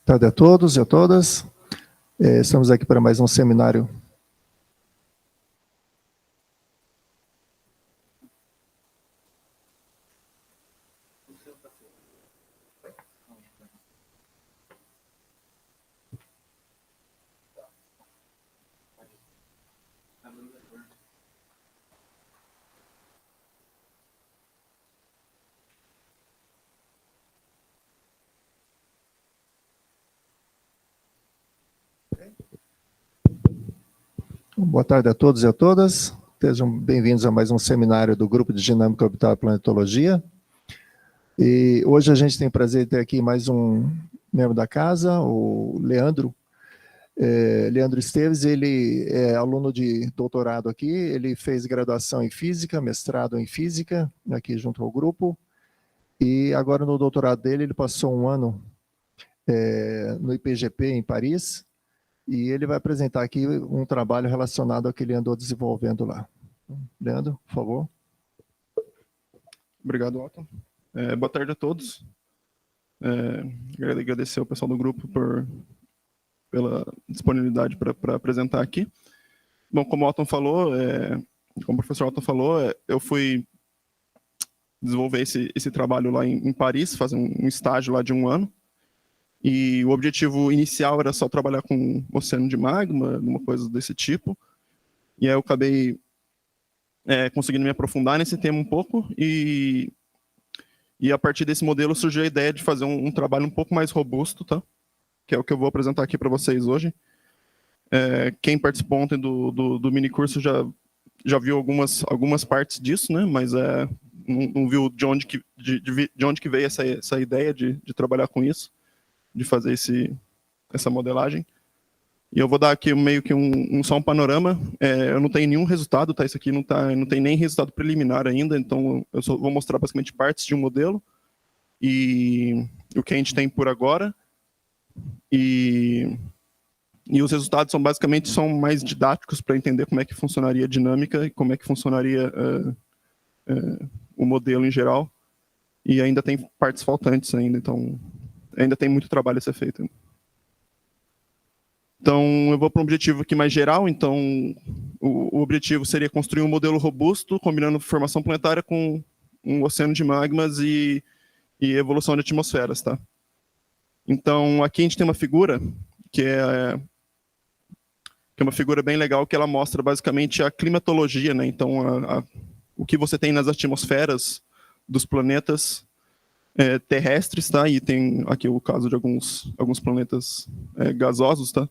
tarde a todos e a todas. Estamos aqui para mais um seminário. Boa tarde a todos e a todas. Sejam bem-vindos a mais um seminário do Grupo de Dinâmica Orbital e Planetologia. E hoje a gente tem o prazer de ter aqui mais um membro da casa, o Leandro. Leandro Esteves, ele é aluno de doutorado aqui, ele fez graduação em Física, mestrado em Física, aqui junto ao grupo. E agora no doutorado dele, ele passou um ano no IPGP em Paris. E ele vai apresentar aqui um trabalho relacionado ao que ele andou desenvolvendo lá. Leandro, por favor. Obrigado, Otton. Boa tarde a todos. Quero agradecer ao pessoal do grupo pela disponibilidade para apresentar aqui. Bom, como o Otton falou, como o professor Otton falou, eu fui desenvolver esse trabalho lá em Paris, fazer um estágio lá de um ano. E o objetivo inicial era só trabalhar com oceano de magma, alguma coisa desse tipo. E aí eu acabei conseguindo me aprofundar nesse tema um pouco. E a partir desse modelo surgiu a ideia de fazer um trabalho um pouco mais robusto, tá? Que é o que eu vou apresentar aqui para vocês hoje. Quem participou ontem do minicurso já viu algumas partes disso, né? Mas não viu de onde que veio essa ideia de trabalhar com isso, de fazer essa modelagem. E eu vou dar aqui meio que só um panorama. Eu não tenho nenhum resultado, tá? Isso aqui não tem nem resultado preliminar ainda, então eu só vou mostrar basicamente partes de um modelo e o que a gente tem por agora. E os resultados são mais didáticos para entender como é que funcionaria a dinâmica e como é que funcionaria o modelo em geral. E ainda tem partes faltantes ainda, então ainda tem muito trabalho a ser feito. Então, eu vou para um objetivo aqui mais geral. Então, o objetivo seria construir um modelo robusto, combinando formação planetária com um oceano de magmas e evolução de atmosferas, tá? Então, aqui a gente tem uma figura que é uma figura bem legal, que ela mostra basicamente a climatologia, né? Então, o que você tem nas atmosferas dos planetas terrestres, tá? E tem aqui o caso de alguns planetas gasosos, tá?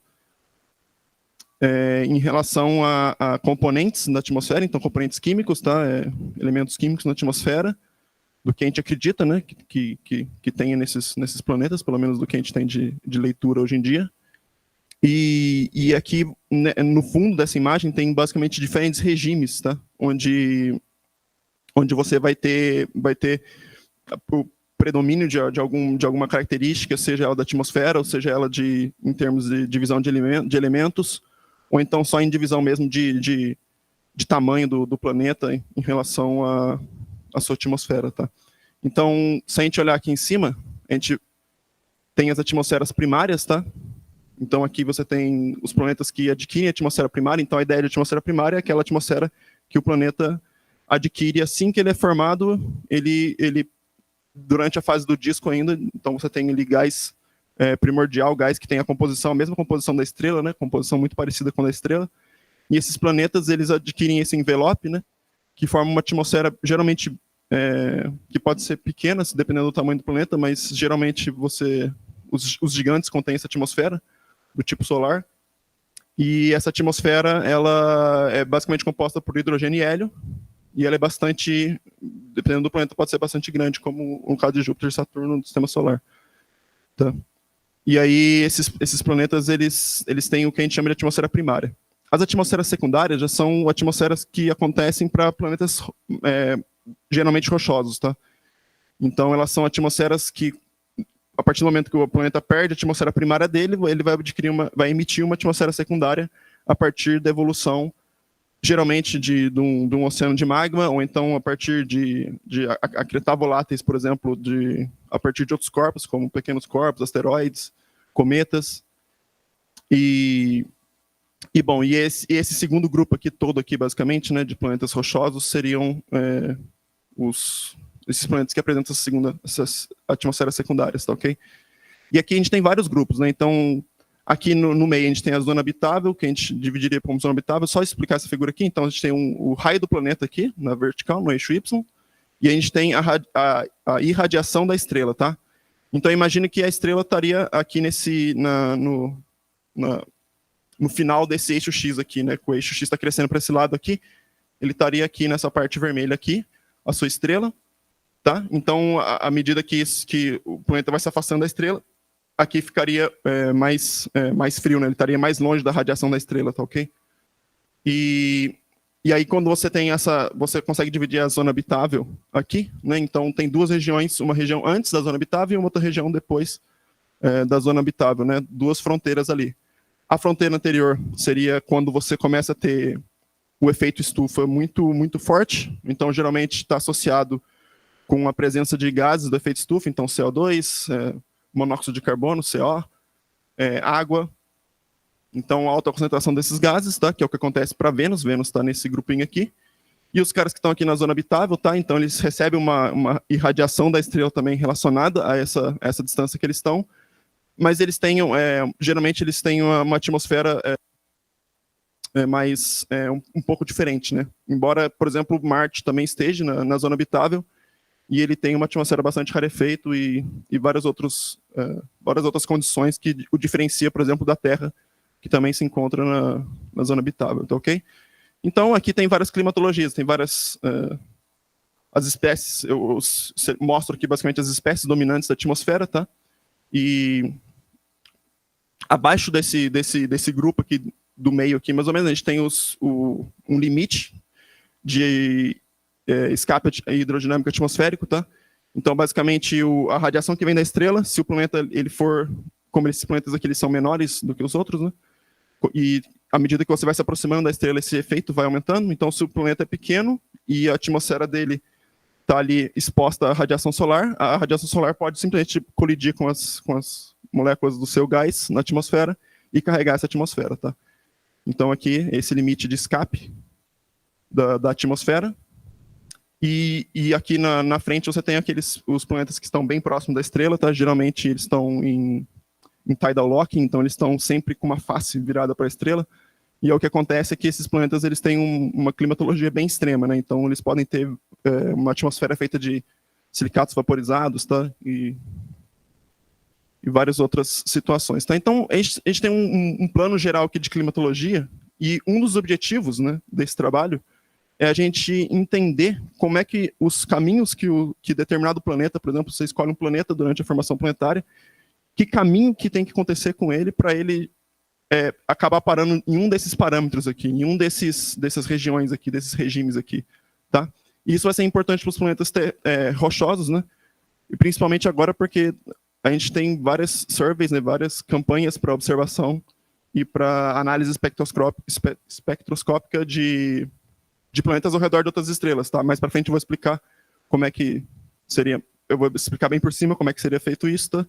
Em relação a componentes na atmosfera, então componentes químicos, tá? Elementos químicos na atmosfera, do que a gente acredita, né? Que tenha nesses planetas, pelo menos do que a gente tem de leitura hoje em dia. E aqui, né, no fundo dessa imagem, tem basicamente diferentes regimes, tá? Onde você vai ter o predomínio de alguma característica, seja ela da atmosfera, ou seja ela em termos de divisão de elementos, ou então só em divisão mesmo de tamanho do planeta em relação à sua atmosfera, tá? Então, se a gente olhar aqui em cima, a gente tem as atmosferas primárias, tá? Então, aqui você tem os planetas que adquirem a atmosfera primária. Então, a ideia de atmosfera primária é aquela atmosfera que o planeta adquire assim que ele é formado, ele durante a fase do disco ainda. Então, você tem ali gás primordial, gás que tem a mesma composição da estrela, né? Composição muito parecida com a da estrela. E esses planetas, eles adquirem esse envelope, né? Que forma uma atmosfera, geralmente, que pode ser pequena, dependendo do tamanho do planeta, mas geralmente os gigantes contêm essa atmosfera do tipo solar. E essa atmosfera, ela é basicamente composta por hidrogênio e hélio, e ela é bastante, dependendo do planeta, pode ser bastante grande, como no caso de Júpiter e Saturno do sistema solar. Tá? E aí, esses planetas, eles têm o que a gente chama de atmosfera primária. As atmosferas secundárias já são atmosferas que acontecem para planetas geralmente rochosos, tá? Então, elas são atmosferas que, a partir do momento que o planeta perde a atmosfera primária dele, ele vai emitir uma atmosfera secundária a partir da evolução, geralmente de um oceano de magma, ou então a partir de acretar voláteis, por exemplo, a partir de outros corpos, como pequenos corpos, asteroides, cometas. E esse segundo grupo aqui, todo aqui, basicamente, né, de planetas rochosos, seriam esses planetas que apresentam essas atmosferas secundárias, tá ok? E aqui a gente tem vários grupos, né? Então, aqui no meio a gente tem a zona habitável, que a gente dividiria como zona habitável. Só explicar essa figura aqui. Então, a gente tem o raio do planeta aqui, na vertical, no eixo Y, e a gente tem a irradiação da estrela, tá? Então, imagine que a estrela estaria aqui no final desse eixo X aqui, né? O eixo X está crescendo para esse lado aqui, ele estaria aqui nessa parte vermelha aqui, a sua estrela, tá? Então, à medida que o planeta vai se afastando da estrela, aqui ficaria mais frio, né? Ele estaria mais longe da radiação da estrela, tá ok? E aí, quando você tem você consegue dividir a zona habitável aqui, né? Então, tem duas regiões, uma região antes da zona habitável e uma outra região depois da zona habitável, né? Duas fronteiras ali. A fronteira anterior seria quando você começa a ter o efeito estufa muito, muito forte. Então, geralmente, está associado com a presença de gases do efeito estufa, então CO2, monóxido de carbono, CO, água. Então, alta concentração desses gases, tá? Que é o que acontece para Vênus. Vênus está nesse grupinho aqui. E os caras que estão aqui na zona habitável, tá? Então, eles recebem uma irradiação da estrela também relacionada a essa distância que eles estão. Mas eles têm, geralmente, eles têm uma atmosfera um pouco diferente, né? Embora, por exemplo, Marte também esteja na zona habitável, e ele tem uma atmosfera bastante rarefeito e várias outras condições que o diferencia, por exemplo, da Terra, que também se encontra na zona habitável, tá ok? Então, aqui tem várias climatologias, tem várias... as espécies, eu mostro aqui basicamente as espécies dominantes da atmosfera, tá? E abaixo desse grupo aqui, do meio aqui, mais ou menos, a gente tem um limite de escape hidrodinâmico atmosférico, tá? Então, basicamente, a radiação que vem da estrela, se o planeta ele for, como esses planetas aqui eles são menores do que os outros, né? E à medida que você vai se aproximando da estrela, esse efeito vai aumentando. Então, se o planeta é pequeno e a atmosfera dele está ali exposta à radiação solar, a radiação solar pode simplesmente colidir com as moléculas do seu gás na atmosfera e carregar essa atmosfera, tá? Então, aqui, esse limite de escape da atmosfera. E aqui na frente você tem os planetas que estão bem próximos da estrela, tá? Geralmente eles estão em tidal locking, então eles estão sempre com uma face virada para a estrela. E o que acontece é que esses planetas eles têm uma climatologia bem extrema, né? Então eles podem ter uma atmosfera feita de silicatos vaporizados, tá? E várias outras situações, tá? Então a gente tem um plano geral aqui de climatologia, e um dos objetivos, né, desse trabalho é a gente entender como é que os caminhos que determinado planeta, por exemplo, você escolhe um planeta durante a formação planetária, que caminho que tem que acontecer com ele para ele acabar parando em um desses parâmetros aqui, em um dessas regiões aqui, desses regimes aqui, tá? E isso vai ser importante para os planetas rochosos, né? E principalmente agora porque a gente tem várias surveys, né, várias campanhas para observação e para análise espectroscópica de planetas ao redor de outras estrelas, tá? Mais para frente eu vou explicar como é que seria, eu vou explicar bem por cima como é que seria feito isso, tá?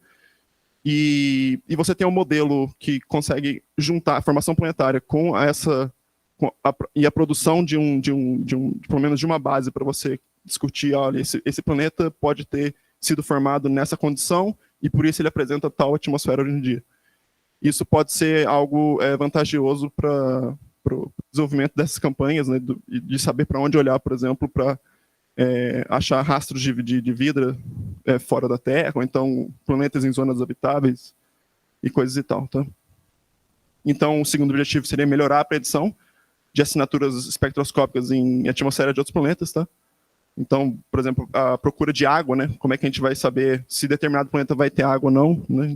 E você tem um modelo que consegue juntar a formação planetária com a produção de pelo menos de uma base para você discutir, olha, esse planeta pode ter sido formado nessa condição e por isso ele apresenta tal atmosfera hoje em dia. Isso pode ser algo vantajoso para o desenvolvimento dessas campanhas, né, de saber para onde olhar, por exemplo, para achar rastros de vida fora da Terra, ou então planetas em zonas habitáveis e coisas e tal, tá? Então, o segundo objetivo seria melhorar a predição de assinaturas espectroscópicas em atmosfera de outros planetas, tá? Então, por exemplo, a procura de água, né? Como é que a gente vai saber se determinado planeta vai ter água ou não, né?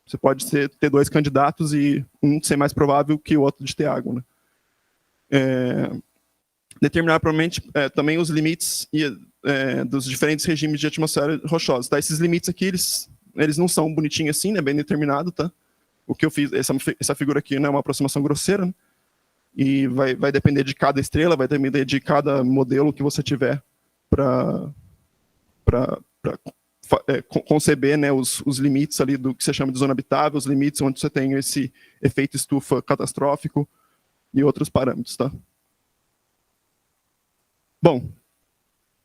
Você pode ter dois candidatos e um ser mais provável que o outro de ter água, né? Determinar provavelmente também os limites dos diferentes regimes de atmosfera rochosa, tá? Esses limites aqui, eles não são bonitinhos assim, né? Bem determinado, tá? O que eu fiz, essa figura aqui, né, é uma aproximação grosseira, né? E vai depender de cada estrela, vai depender de cada modelo que você tiver para conceber, né, os limites ali do que você chama de zona habitável, os limites onde você tem esse efeito estufa catastrófico e outros parâmetros, tá? Bom,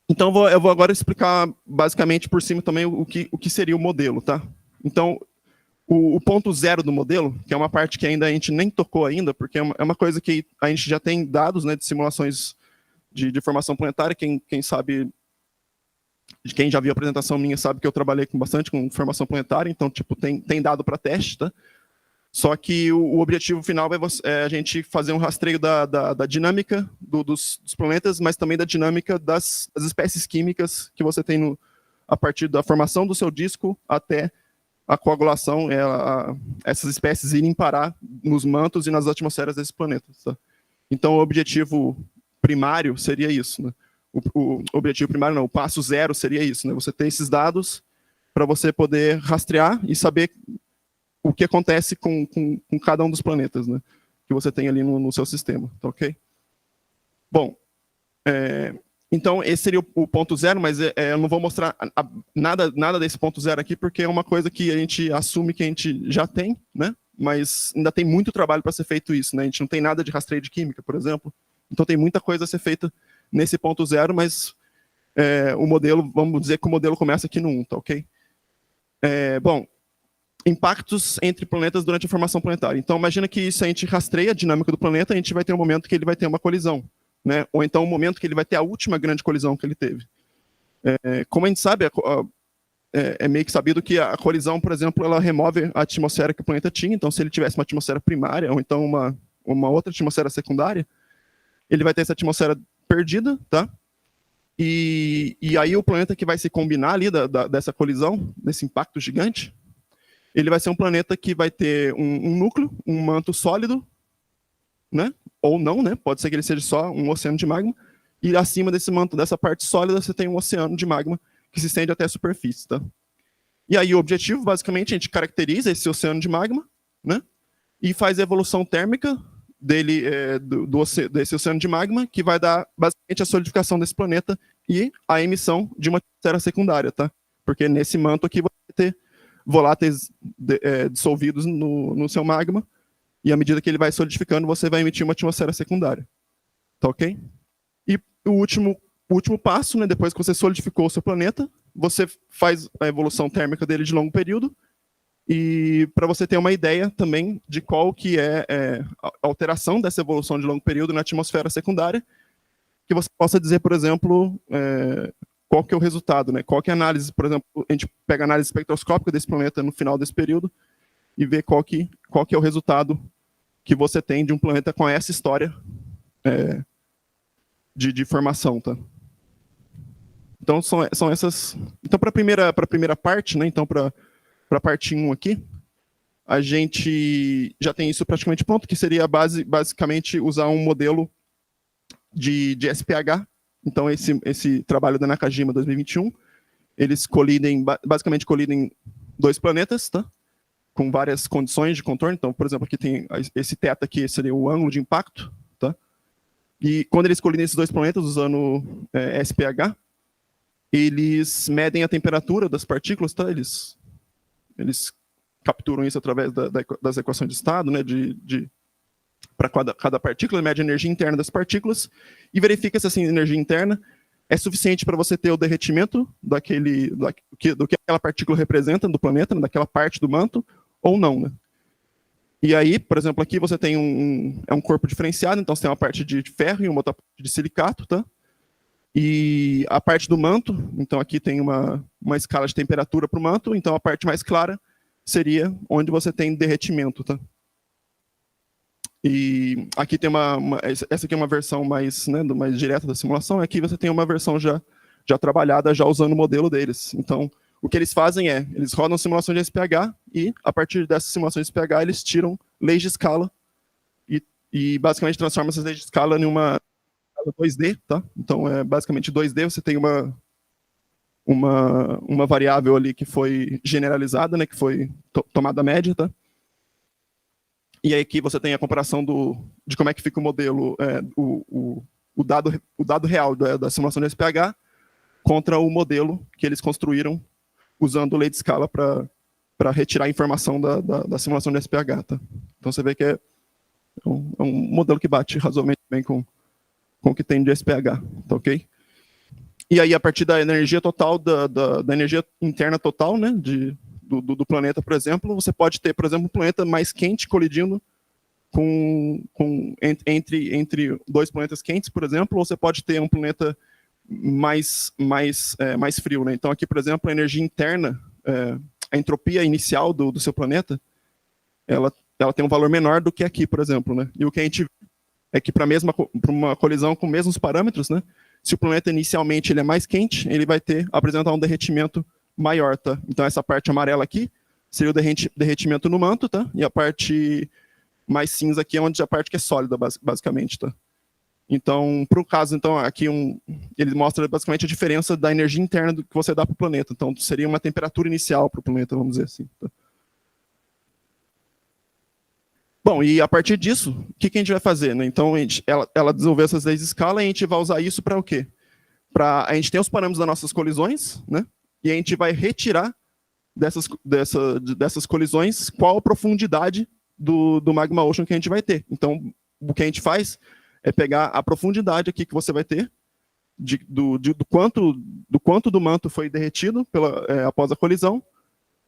então eu vou agora explicar basicamente por cima também o que seria o modelo, tá? Então, o ponto zero do modelo, que é uma parte que ainda a gente nem tocou ainda, porque é uma coisa que a gente já tem dados, né, de simulações de formação planetária, quem sabe, quem já viu a apresentação minha sabe que eu trabalhei bastante com formação planetária, então tipo, tem dado para teste, tá? Só que o objetivo final é a gente fazer um rastreio da dinâmica dos planetas, mas também da dinâmica das espécies químicas que você tem a partir da formação do seu disco até a coagulação, essas espécies irem parar nos mantos e nas atmosferas desses planetas. Tá? Então, o objetivo primário seria isso. Né? O objetivo primário não, o passo zero seria isso. Né? Você ter esses dados para você poder rastrear e saber o que acontece com cada um dos planetas, né? Que você tem ali no seu sistema. Tá ok? Bom, então, esse seria o ponto zero, mas eu não vou mostrar nada desse ponto zero aqui, porque é uma coisa que a gente assume que a gente já tem, né? Mas ainda tem muito trabalho para ser feito isso, né? A gente não tem nada de rastreio de química, por exemplo. Então, tem muita coisa a ser feita nesse ponto zero, mas o modelo, vamos dizer que o modelo começa aqui no 1, tá ok? Bom, impactos entre planetas durante a formação planetária. Então, imagina que se a gente rastreia a dinâmica do planeta, a gente vai ter um momento que ele vai ter uma colisão. Né? Ou então o momento que ele vai ter a última grande colisão que ele teve. Como a gente sabe, é meio que sabido que a colisão, por exemplo, ela remove a atmosfera que o planeta tinha, então se ele tivesse uma atmosfera primária, ou então uma outra atmosfera secundária, ele vai ter essa atmosfera perdida, tá? E aí o planeta que vai se combinar ali dessa colisão, desse impacto gigante, ele vai ser um planeta que vai ter um núcleo, um manto sólido, né? Ou não, né? Pode ser que ele seja só um oceano de magma, e acima desse manto, dessa parte sólida, você tem um oceano de magma que se estende até a superfície, tá? E aí o objetivo, basicamente, a gente caracteriza esse oceano de magma, né? E faz a evolução térmica dele, desse oceano de magma, que vai dar, basicamente, a solidificação desse planeta e a emissão de uma atmosfera secundária, tá? Porque nesse manto aqui você vai ter voláteis dissolvidos no seu magma, e à medida que ele vai solidificando, você vai emitir uma atmosfera secundária. Tá ok? E o último passo, né, depois que você solidificou o seu planeta, você faz a evolução térmica dele de longo período, e para você ter uma ideia também de qual que é a alteração dessa evolução de longo período na atmosfera secundária, que você possa dizer, por exemplo, qual que é o resultado, né? Qual que é a análise, por exemplo, a gente pega a análise espectroscópica desse planeta no final desse período, e ver qual que é o resultado que você tem de um planeta com essa história de formação, tá? Então, são essas... Então, para a primeira parte, né, então, para a parte 1 aqui, a gente já tem isso praticamente pronto, que seria basicamente usar um modelo de SPH. Então, esse trabalho da Nakajima 2021, eles basicamente colidem dois planetas, tá? Com várias condições de contorno. Então, por exemplo, aqui tem esse θ aqui, seria o ângulo de impacto, tá? E quando eles colidem esses dois planetas usando SPH, eles medem a temperatura das partículas, tá? Eles capturam isso através das equações de estado, né? Para cada partícula, mede a energia interna das partículas e verifica se essa energia interna é suficiente para você ter o derretimento do que aquela partícula representa do planeta, né, daquela parte do manto, ou não, né? E aí, por exemplo, aqui você tem um corpo diferenciado, então você tem uma parte de ferro e uma outra parte de silicato, tá? E a parte do manto, então aqui tem uma escala de temperatura para o manto, então a parte mais clara seria onde você tem derretimento, tá? E aqui tem essa aqui é uma versão mais direta da simulação, aqui você tem uma versão já trabalhada, já usando o modelo deles. Então, o que eles fazem eles rodam simulação de SPH e, a partir dessa simulação de SPH, eles tiram leis de escala e basicamente transformam essas leis de escala em uma escala 2D, tá? Então, basicamente 2D, você tem uma variável ali que foi generalizada, né, que foi tomada média, tá? E aí aqui você tem a comparação de como é que fica o modelo, o dado real da simulação de SPH contra o modelo que eles construíram usando lei de escala para retirar a informação da simulação de SPH. Tá? Então você vê que é um modelo que bate razoavelmente bem com o que tem de SPH. Tá, ok? E aí, a partir da energia total, da energia interna total, né, do planeta, por exemplo, você pode ter, por exemplo, um planeta mais quente colidindo entre dois planetas quentes, por exemplo, ou você pode ter um planeta mais frio. Né? Então, aqui, por exemplo, a energia interna, a entropia inicial do seu planeta, ela tem um valor menor do que aqui, por exemplo. Né? E o que a gente vê é que para uma colisão com os mesmos parâmetros, né, se o planeta inicialmente ele é mais quente, ele vai apresentar um derretimento maior. Tá? Então, essa parte amarela aqui seria o derretimento no manto, tá? E a parte mais cinza aqui é onde a parte que é sólida, basicamente. Tá? Então, para o caso, então, aqui ele mostra basicamente a diferença da energia interna que você dá para o planeta. Então, seria uma temperatura inicial para o planeta, vamos dizer assim. Tá? Bom, e a partir disso, o que a gente vai fazer? Né? Então, ela desenvolveu essas leis de escala e a gente vai usar isso para o quê? A gente tem os parâmetros das nossas colisões, né? E a gente vai retirar dessas colisões qual a profundidade do magma ocean que a gente vai ter. Então, o que a gente faz é pegar a profundidade aqui que você vai ter, do quanto do manto foi derretido após a colisão,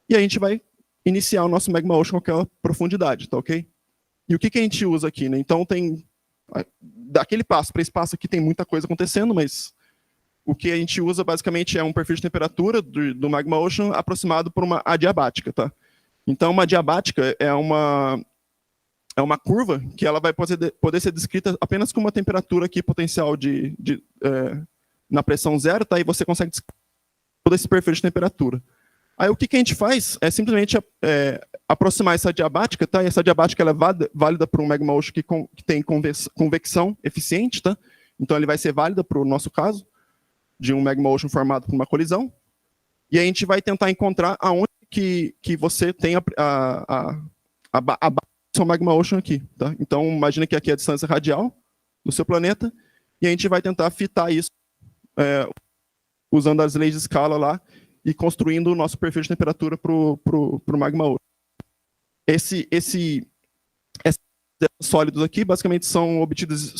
e a gente vai iniciar o nosso magma ocean com aquela profundidade, tá ok? E o que a gente usa aqui? Né? Então, daquele passo para esse passo aqui tem muita coisa acontecendo, mas o que a gente usa basicamente é um perfil de temperatura do magma ocean aproximado por uma adiabática. Tá? Então, uma adiabática é uma curva que ela vai poder ser descrita apenas com uma temperatura aqui potencial na pressão zero, tá? E você consegue descrever todo esse perfil de temperatura. Aí o que a gente faz é simplesmente aproximar essa adiabática, tá? E essa adiabática ela é válida para um magma ocean que tem convecção eficiente, tá? Então ele vai ser válida para o nosso caso, de um magma ocean formado por uma colisão. E a gente vai tentar encontrar aonde que você tem a base do seu magma ocean aqui, tá? Então imagina que aqui é a distância radial do seu planeta, e a gente vai tentar fitar isso usando as leis de escala lá, e construindo o nosso perfil de temperatura para o magma ocean. Esses sólidos aqui, basicamente, são obtidos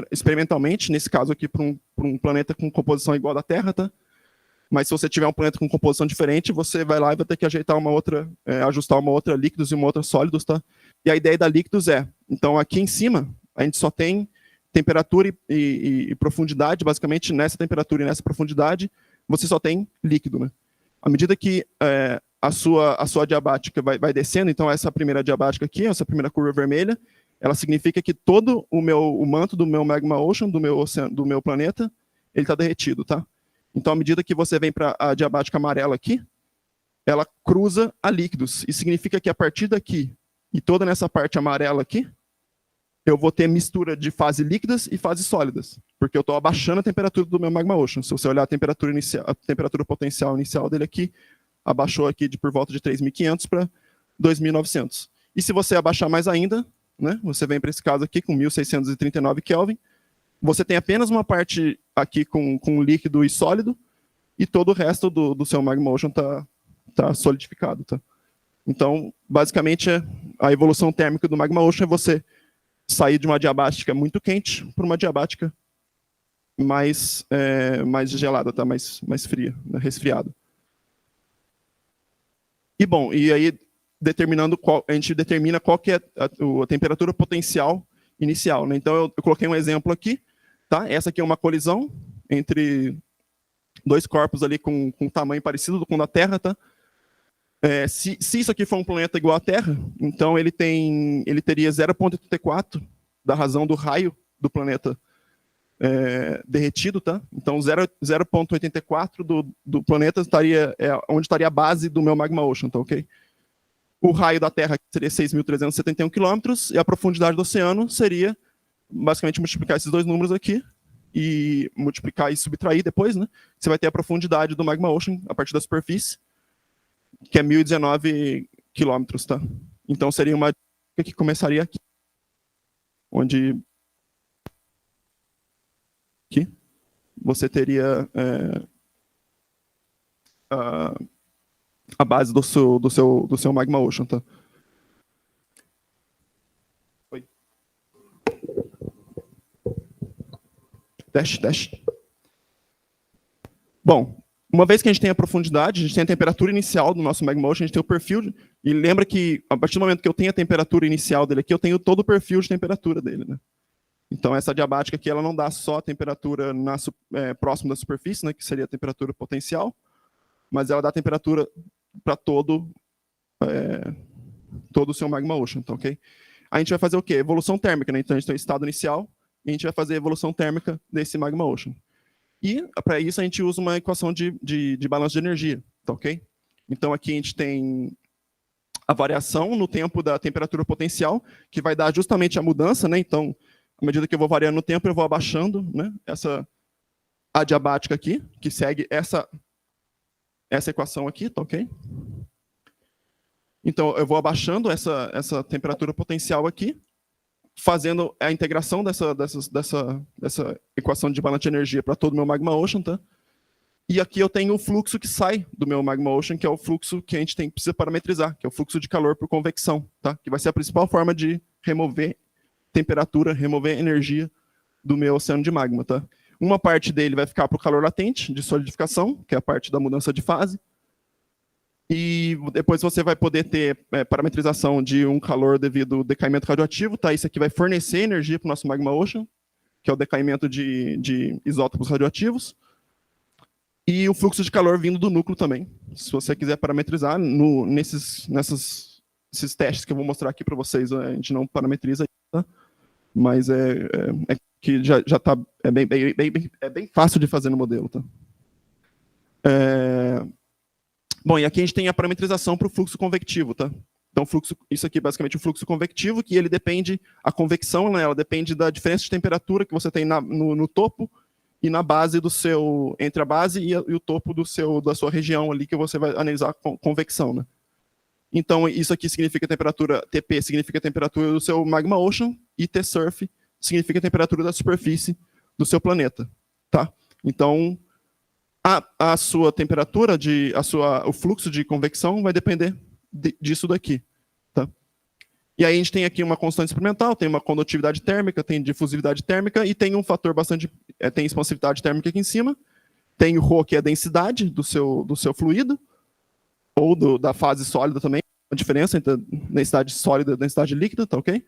experimentalmente, nesse caso aqui, para um planeta com composição igual à da Terra, tá? Mas se você tiver um planeta com composição diferente, você vai lá e vai ter que ajustar uma outra líquidos e uma outra sólidos, tá? E a ideia da líquidos então aqui em cima, a gente só tem temperatura e profundidade, basicamente, nessa temperatura e nessa profundidade, você só tem líquido. Né? À medida que a sua adiabática vai descendo, então essa primeira adiabática aqui, essa primeira curva vermelha, ela significa que todo o manto do meu magma ocean, do meu planeta, ele está derretido. Tá? Então, à medida que você vem para a adiabática amarela aqui, ela cruza a líquidos. E significa que a partir daqui e toda nessa parte amarela aqui, eu vou ter mistura de fases líquidas e fases sólidas, porque eu estou abaixando a temperatura do meu magma ocean. Se você olhar a temperatura potencial inicial dele aqui, abaixou aqui por volta de 3.500 para 2.900. E se você abaixar mais ainda, né, você vem para esse caso aqui com 1.639 Kelvin, você tem apenas uma parte aqui com líquido e sólido, e todo o resto do seu magma ocean está solidificado. Tá? Então, basicamente, a evolução térmica do magma ocean é você sair de uma adiabática muito quente para uma adiabática mais gelada, tá? mais fria, né? Resfriada. E bom, e aí a gente determina qual que é a temperatura potencial inicial. Né? Então eu coloquei um exemplo aqui. Tá? Essa aqui é uma colisão entre dois corpos ali com tamanho parecido com o da Terra. Tá? Se isso aqui for um planeta igual à Terra, então ele teria 0,84 da razão do raio do planeta derretido, tá? Então 0,84 do planeta estaria onde estaria a base do meu magma ocean, tá ok? O raio da Terra seria 6.371 quilômetros e a profundidade do oceano seria basicamente multiplicar esses dois números aqui e multiplicar e subtrair depois, né? Você vai ter a profundidade do magma ocean a partir da superfície, que é 1.019 quilômetros, tá? Então seria uma que começaria aqui, onde aqui você teria a base do seu Magma Ocean, tá? Oi. Dash. Bom, uma vez que a gente tem a profundidade, a gente tem a temperatura inicial do nosso Magma Ocean, a gente tem o perfil, e lembra que a partir do momento que eu tenho a temperatura inicial dele aqui, eu tenho todo o perfil de temperatura dele, né? Então essa adiabática aqui, ela não dá só a temperatura próximo da superfície, né, que seria a temperatura potencial, mas ela dá a temperatura para todo o seu Magma Ocean, tá, ok? A gente vai fazer o quê? Evolução térmica, né? Então a gente tem o estado inicial, e a gente vai fazer a evolução térmica desse Magma Ocean. E, para isso, a gente usa uma equação de balanço de energia, tá ok? Então, aqui a gente tem a variação no tempo da temperatura potencial, que vai dar justamente a mudança, né? Então, à medida que eu vou variando no tempo, eu vou abaixando, né, essa adiabática aqui, que segue essa equação aqui, tá ok? Então, eu vou abaixando essa temperatura potencial aqui, fazendo a integração dessa equação de balanço de energia para todo o meu Magma Ocean, tá? E aqui eu tenho o fluxo que sai do meu Magma Ocean, que é o fluxo que a gente precisa parametrizar, que é o fluxo de calor por convecção, tá? Que vai ser a principal forma de remover temperatura, remover energia do meu oceano de magma, tá? Uma parte dele vai ficar para o calor latente de solidificação, que é a parte da mudança de fase. E depois você vai poder ter parametrização de um calor devido ao decaimento radioativo, tá? Isso aqui vai fornecer energia para o nosso Magma Ocean, que é o decaimento de isótopos radioativos. E o fluxo de calor vindo do núcleo também. Se você quiser parametrizar, nesses testes que eu vou mostrar aqui para vocês, a gente não parametriza, tá? Mas que já tá, é bem fácil de fazer no modelo, tá? Bom, e aqui a gente tem a parametrização para o fluxo convectivo, tá? Então, isso aqui é basicamente o fluxo convectivo, que ele depende, a convecção, né, ela depende da diferença de temperatura que você tem no topo e na base entre a base e o topo da sua região ali, que você vai analisar a convecção, né? Então, isso aqui significa temperatura, TP significa a temperatura do seu Magma Ocean, e T-surf significa a temperatura da superfície do seu planeta, tá? Então, a sua temperatura, o fluxo de convecção vai depender disso daqui, tá? E aí a gente tem aqui uma constante experimental, tem uma condutividade térmica, tem difusividade térmica e tem um fator tem expansividade térmica aqui em cima, tem o ρ, que é a densidade do seu fluido, ou da fase sólida também, a diferença entre a densidade sólida e a densidade líquida, tá ok?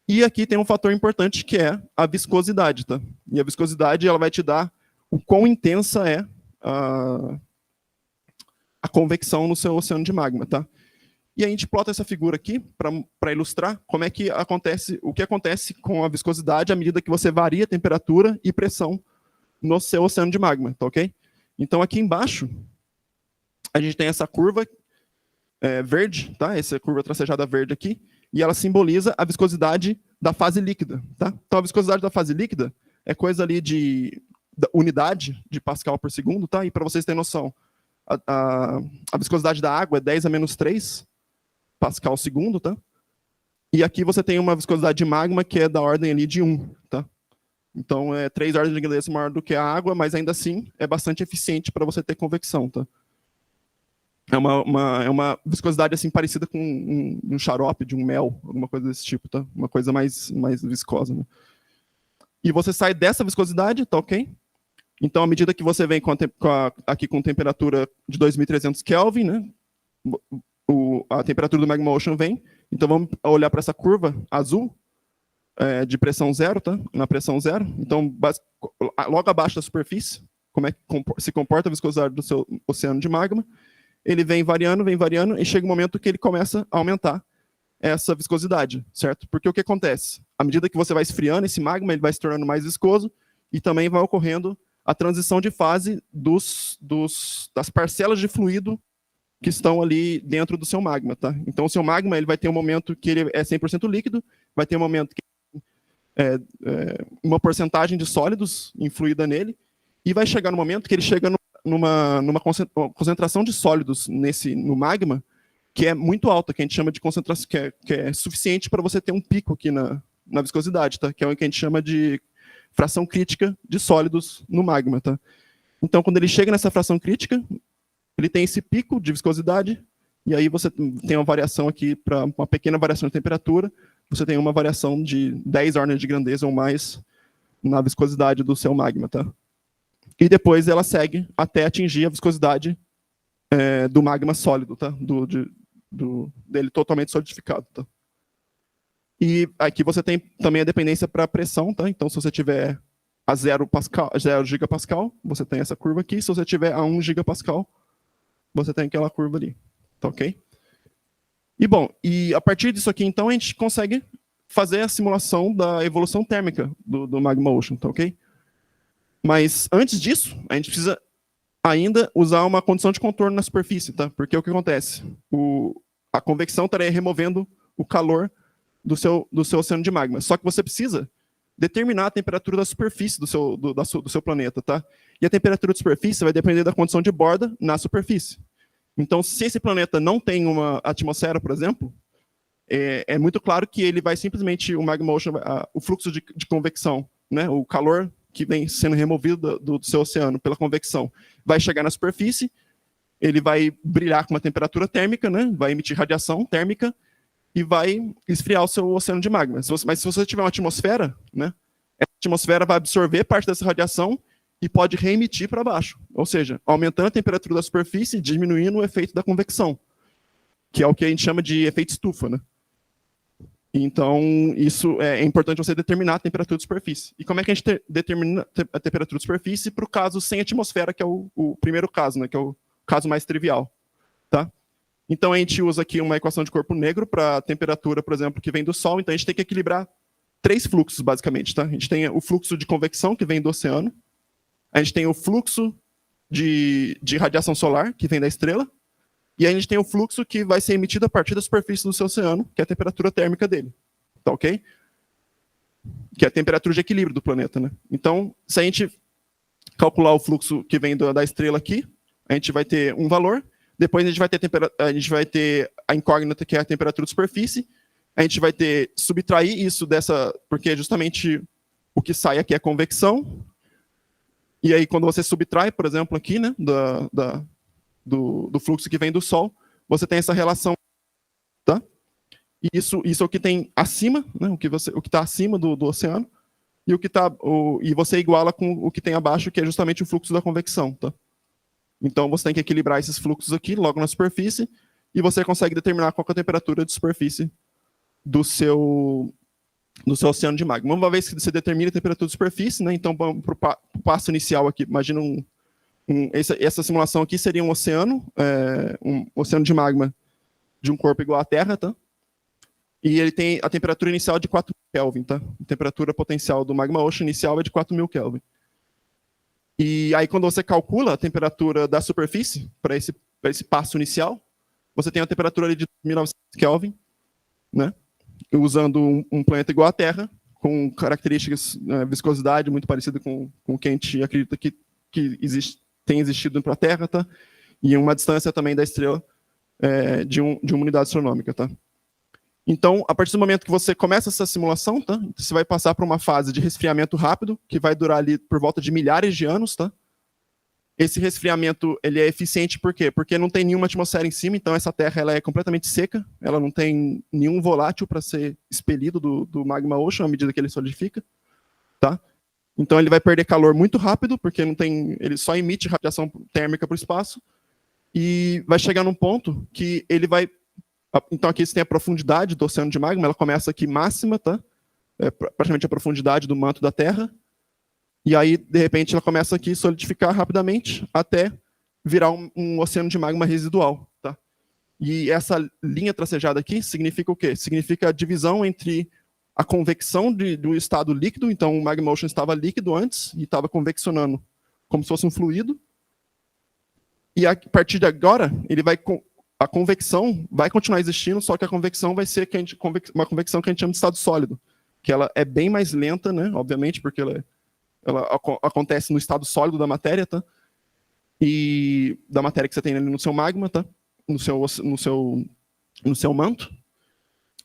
E aqui tem um fator importante que é a viscosidade, tá? E a viscosidade, ela vai te dar o quão intensa é a convecção no seu oceano de magma, tá? E a gente plota essa figura aqui para ilustrar como é que o que acontece com a viscosidade à medida que você varia a temperatura e pressão no seu oceano de magma, tá ok? Então aqui embaixo a gente tem essa curva verde, tá? Essa curva tracejada verde aqui, e ela simboliza a viscosidade da fase líquida, tá? Então a viscosidade da fase líquida é coisa ali da unidade de Pascal por segundo, tá? E para vocês terem noção, a viscosidade da água é 10 a menos 3 Pascal segundo, tá? E aqui você tem uma viscosidade de magma que é da ordem ali de 1, tá? Então, 3 ordens de grandeza maior do que a água, mas ainda assim é bastante eficiente para você ter convecção, tá? É uma viscosidade assim parecida com um xarope de um mel, alguma coisa desse tipo, tá? Uma coisa mais viscosa, né? E você sai dessa viscosidade, tá ok? Então, à medida que você vem aqui com temperatura de 2.300 Kelvin, né? A temperatura do Magma Ocean vem. Então, vamos olhar para essa curva azul de pressão zero, tá? Na pressão zero. Então, logo abaixo da superfície, como é que se comporta a viscosidade do seu oceano de magma. Ele vem variando, e chega um momento que ele começa a aumentar essa viscosidade, certo? Porque o que acontece? À medida que você vai esfriando esse magma, ele vai se tornando mais viscoso e também vai ocorrendo a transição de fase das parcelas de fluido que estão ali dentro do seu magma, tá? Então, o seu magma ele vai ter um momento que ele é 100% líquido, vai ter um momento que uma porcentagem de sólidos influída nele, e vai chegar no momento que ele chega numa concentração de sólidos no magma que é muito alta, que a gente chama de concentração, que é suficiente para você ter um pico aqui na viscosidade, tá? Que é o que a gente chama de fração crítica de sólidos no magma, tá? Então, quando ele chega nessa fração crítica, ele tem esse pico de viscosidade, e aí você tem uma variação aqui, para uma pequena variação de temperatura, você tem uma variação de 10 ordens de grandeza ou mais na viscosidade do seu magma, tá? E depois ela segue até atingir a viscosidade do magma sólido, tá? Dele totalmente solidificado, tá? E aqui você tem também a dependência para a pressão, tá? Então, se você tiver a 0 gigapascal, você tem essa curva aqui. Se você tiver a 1 gigapascal, você tem aquela curva ali, tá ok? E bom, e a partir disso aqui, então, a gente consegue fazer a simulação da evolução térmica do Magma Ocean, tá ok? Mas antes disso, a gente precisa ainda usar uma condição de contorno na superfície, tá? Porque o que acontece? A convecção estaria removendo o calor do seu oceano de magma. Só que você precisa determinar a temperatura da superfície do seu planeta, tá? E a temperatura de superfície vai depender da condição de borda na superfície. Então, se esse planeta não tem uma atmosfera, por exemplo, é muito claro que ele vai simplesmente, o Magma Ocean, o fluxo de convecção, né, o calor que vem sendo removido do seu oceano pela convecção, vai chegar na superfície, ele vai brilhar com uma temperatura térmica, né, vai emitir radiação térmica e vai esfriar o seu oceano de magma. Mas se você tiver uma atmosfera, né, essa atmosfera vai absorver parte dessa radiação e pode reemitir para baixo. Ou seja, aumentando a temperatura da superfície e diminuindo o efeito da convecção, que é o que a gente chama de efeito estufa, né? Então, isso é importante você determinar a temperatura de superfície. E como é que a gente determina a temperatura de superfície para o caso sem atmosfera, que é o primeiro caso, né, que é o caso mais trivial, tá? Então, a gente usa aqui uma equação de corpo negro para a temperatura, por exemplo, que vem do Sol. Então, a gente tem que equilibrar 3 fluxos, basicamente, tá? A gente tem o fluxo de convecção, que vem do oceano. A gente tem o fluxo de radiação solar, que vem da estrela. E a gente tem o fluxo que vai ser emitido a partir da superfície do seu oceano, que é a temperatura térmica dele. Tá ok? Que é a temperatura de equilíbrio do planeta, né? Então, se a gente calcular o fluxo que vem da estrela aqui, a gente vai ter um valor. Depois a gente vai ter a incógnita, que é a temperatura de superfície. A gente vai subtrair isso dessa, porque justamente o que sai aqui é a convecção. E aí, quando você subtrai, por exemplo, aqui, né, do fluxo que vem do Sol, você tem essa relação, tá? E isso é o que tem acima, né, o que está acima do oceano, e você iguala com o que tem abaixo, que é justamente o fluxo da convecção, tá? Então, você tem que equilibrar esses fluxos aqui, logo na superfície, e você consegue determinar qual é a temperatura de superfície do seu oceano de magma. Uma vez que você determina a temperatura de superfície, né, então, vamos para o passo inicial aqui. Imagina essa simulação aqui seria um oceano de magma de um corpo igual à Terra, tá? E ele tem a temperatura inicial de 4.000 Kelvin, tá? A temperatura potencial do Magma Ocean inicial é de 4.000 Kelvin. E aí, quando você calcula a temperatura da superfície, para esse passo inicial, você tem a temperatura ali de 1.900 Kelvin, né? Usando um planeta igual à Terra, com características, viscosidade muito parecida com o que a gente acredita que tem existido para a Terra, tá? E uma distância também da estrela de uma unidade astronômica, tá? Então, a partir do momento que você começa essa simulação, tá? Você vai passar por uma fase de resfriamento rápido, que vai durar ali por volta de milhares de anos, tá? Esse resfriamento, ele é eficiente por quê? Porque não tem nenhuma atmosfera em cima, então essa Terra ela é completamente seca, ela não tem nenhum volátil para ser expelido do Magma Ocean à medida que ele solidifica, tá? Então ele vai perder calor muito rápido, porque ele só emite radiação térmica para o espaço, e vai chegar num ponto que ele vai... Então aqui você tem a profundidade do oceano de magma, ela começa aqui máxima, tá? Praticamente a profundidade do manto da Terra, e aí, de repente, ela começa aqui a solidificar rapidamente, até virar um oceano de magma residual, tá? E essa linha tracejada aqui significa o quê? Significa a divisão entre a convecção do estado líquido, então o Magma Ocean estava líquido antes e estava conveccionando como se fosse um fluido. E a partir de agora, a convecção vai continuar existindo, só que a convecção vai ser uma convecção que a gente chama de estado sólido, que ela é bem mais lenta, né? Obviamente, porque ela acontece no estado sólido da matéria, tá? E da matéria que você tem ali no seu magma, tá? No seu manto.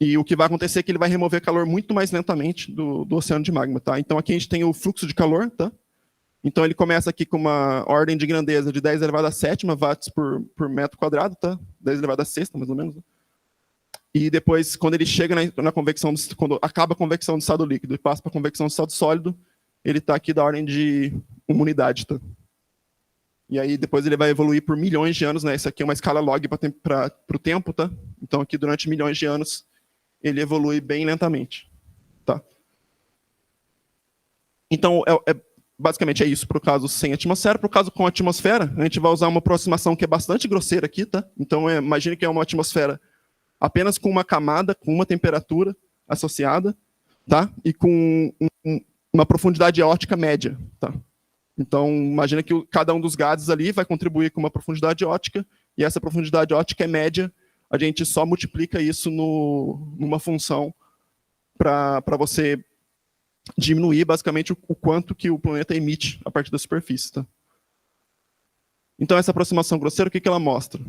E o que vai acontecer é que ele vai remover calor muito mais lentamente do oceano de magma, tá? Então aqui a gente tem o fluxo de calor, tá? Então, ele começa aqui com uma ordem de grandeza de 10 elevado a 7 watts por metro quadrado, tá? 10 elevado a 6, mais ou menos. Né? E depois, quando ele chega na convecção, quando acaba a convecção do estado líquido e passa para a convecção do estado sólido, ele está aqui da ordem de 1 unidade. Tá? E aí, depois ele vai evoluir por milhões de anos. Né? Essa aqui é uma escala log para o tempo. Tá? Então, aqui, durante milhões de anos, ele evolui bem lentamente. Tá? Então, basicamente é isso para o caso sem atmosfera. Para o caso com atmosfera, a gente vai usar uma aproximação que é bastante grosseira aqui. Tá? Então, imagine que é uma atmosfera apenas com uma camada, com uma temperatura associada, tá? E com uma profundidade óptica média. Tá? Então, imagina que cada um dos gases ali vai contribuir com uma profundidade óptica, e essa profundidade óptica é média, a gente só multiplica isso numa função para você diminuir, basicamente, o quanto que o planeta emite a partir da superfície. Tá? Então, essa aproximação grosseira, o que ela mostra?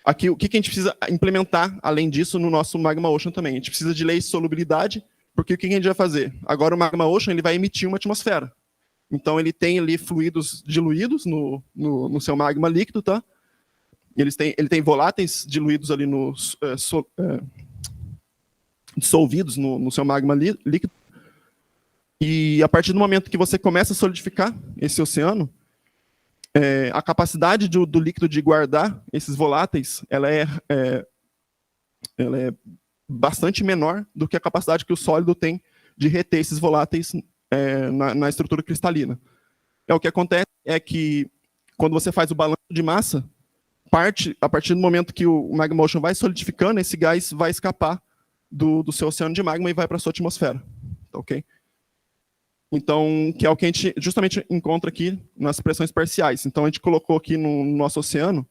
Aqui, o que a gente precisa implementar, além disso, no nosso Magma Ocean também? A gente precisa de leis de solubilidade, porque o que a gente vai fazer? Agora, o Magma Ocean ele vai emitir uma atmosfera. Então, ele tem ali fluidos diluídos no seu magma líquido, tá? Ele tem voláteis diluídos ali dissolvidos no seu magma líquido. E a partir do momento que você começa a solidificar esse oceano, a capacidade do líquido de guardar esses voláteis, ela é bastante menor do que a capacidade que o sólido tem de reter esses voláteis na estrutura cristalina. O que acontece é que, quando você faz o balanço de massa, a partir do momento que o Magma Ocean vai solidificando, esse gás vai escapar do seu oceano de magma e vai para a sua atmosfera. Ok? Então, que é o que a gente justamente encontra aqui nas pressões parciais. Então, a gente colocou aqui no nosso oceano,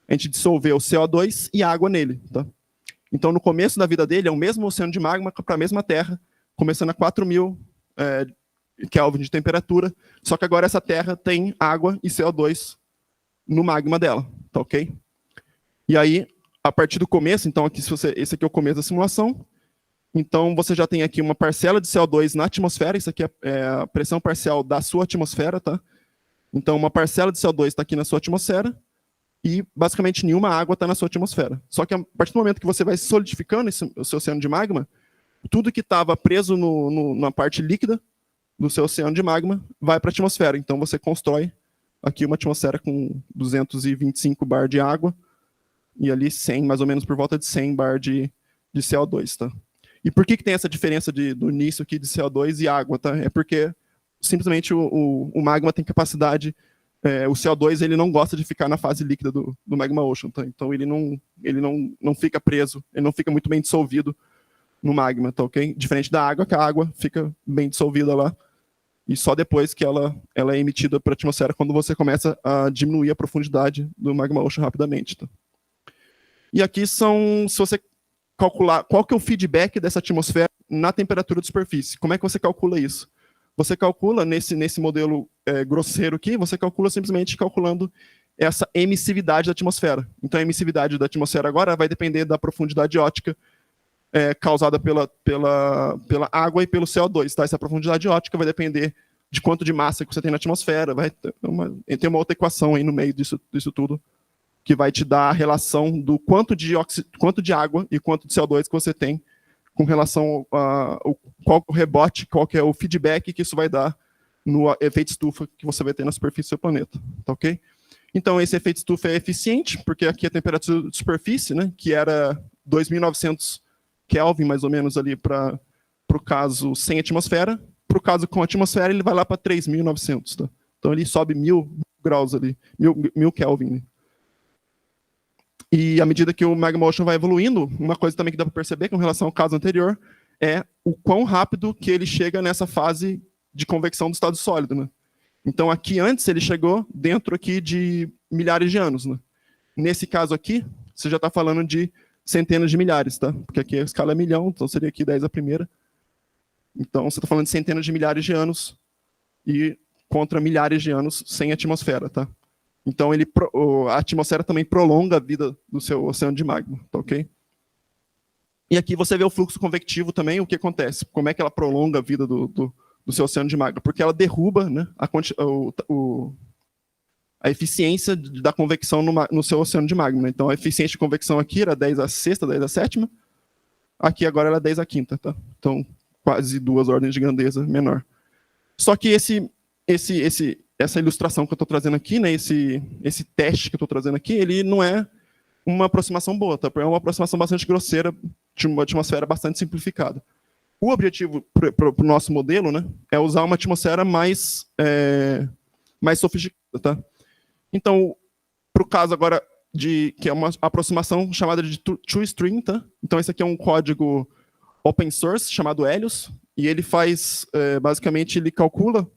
a gente dissolveu CO2 e água nele. Tá? Então, no começo da vida dele, é o mesmo oceano de magma para a mesma Terra, começando a 4.000 Kelvin de temperatura, só que agora essa Terra tem água e CO2 no magma dela. Tá ok? E aí, a partir do começo, então, esse aqui é o começo da simulação. Então, você já tem aqui uma parcela de CO2 na atmosfera, isso aqui é a pressão parcial da sua atmosfera, tá? Então, uma parcela de CO2 está aqui na sua atmosfera e, basicamente, nenhuma água está na sua atmosfera. Só que, a partir do momento que você vai solidificando o seu oceano de magma, tudo que estava preso na parte líquida do seu oceano de magma vai para a atmosfera. Então, você constrói aqui uma atmosfera com 225 bar de água e ali 100, mais ou menos por volta de 100 bar de CO2, tá? E por que tem essa diferença do início aqui de CO2 e água? Tá? É porque simplesmente o magma tem capacidade, o CO2 ele não gosta de ficar na fase líquida do Magma Ocean. Tá? Então ele não fica preso, ele não fica muito bem dissolvido no magma. Tá, okay? Diferente da água, que a água fica bem dissolvida lá, e só depois que ela é emitida para a atmosfera, quando você começa a diminuir a profundidade do Magma Ocean rapidamente. Tá? E aqui se você calcular qual que é o feedback dessa atmosfera na temperatura de superfície. Como é que você calcula isso? Você calcula, nesse modelo grosseiro aqui, você calcula simplesmente calculando essa emissividade da atmosfera. Então, a emissividade da atmosfera agora vai depender da profundidade óptica causada pela água e pelo CO2. Tá? Essa profundidade óptica vai depender de quanto de massa que você tem na atmosfera. Tem uma outra equação aí no meio disso tudo, que vai te dar a relação do quanto de água e quanto de CO2 que você tem com relação a qual é o rebote, qual que é o feedback que isso vai dar no efeito estufa que você vai ter na superfície do seu planeta. Tá ok? Então, esse efeito estufa é eficiente, porque aqui a temperatura de superfície, né, que era 2.900 Kelvin, mais ou menos, ali para o caso sem atmosfera. Para o caso com atmosfera, ele vai lá para 3.900. Tá? Então, ele sobe 1.000 graus ali, 1.000 Kelvin. Né? E à medida que o Magma Ocean vai evoluindo, uma coisa também que dá para perceber com relação ao caso anterior é o quão rápido que ele chega nessa fase de convecção do estado sólido. Né? Então, aqui antes, ele chegou dentro aqui de milhares de anos. Né? Nesse caso aqui, você já está falando de centenas de milhares, tá? Porque aqui a escala é milhão, então seria aqui 10 a primeira. Então, você está falando de centenas de milhares de anos e contra milhares de anos sem atmosfera, tá? Então, a atmosfera também prolonga a vida do seu oceano de magma, tá ok? E aqui você vê o fluxo convectivo também, o que acontece, como é que ela prolonga a vida do do seu oceano de magma, porque ela derruba, né, a eficiência da convecção no seu oceano de magma. Né? Então, a eficiência de convecção aqui era 10 à sexta, 10 à sétima, aqui agora ela é 10 à quinta. Tá? Então, quase 2 ordens de grandeza menor. Só que essa ilustração que eu estou trazendo aqui, né, esse teste que eu estou trazendo aqui, ele não é uma aproximação boa, tá? É uma aproximação bastante grosseira de uma atmosfera bastante simplificada. O objetivo para o nosso modelo, né, é usar uma atmosfera mais sofisticada. Tá? Então, para o caso agora que é uma aproximação chamada de TrueString, tá? Então esse aqui é um código open source chamado Helios, e ele faz, basicamente, ele calcula,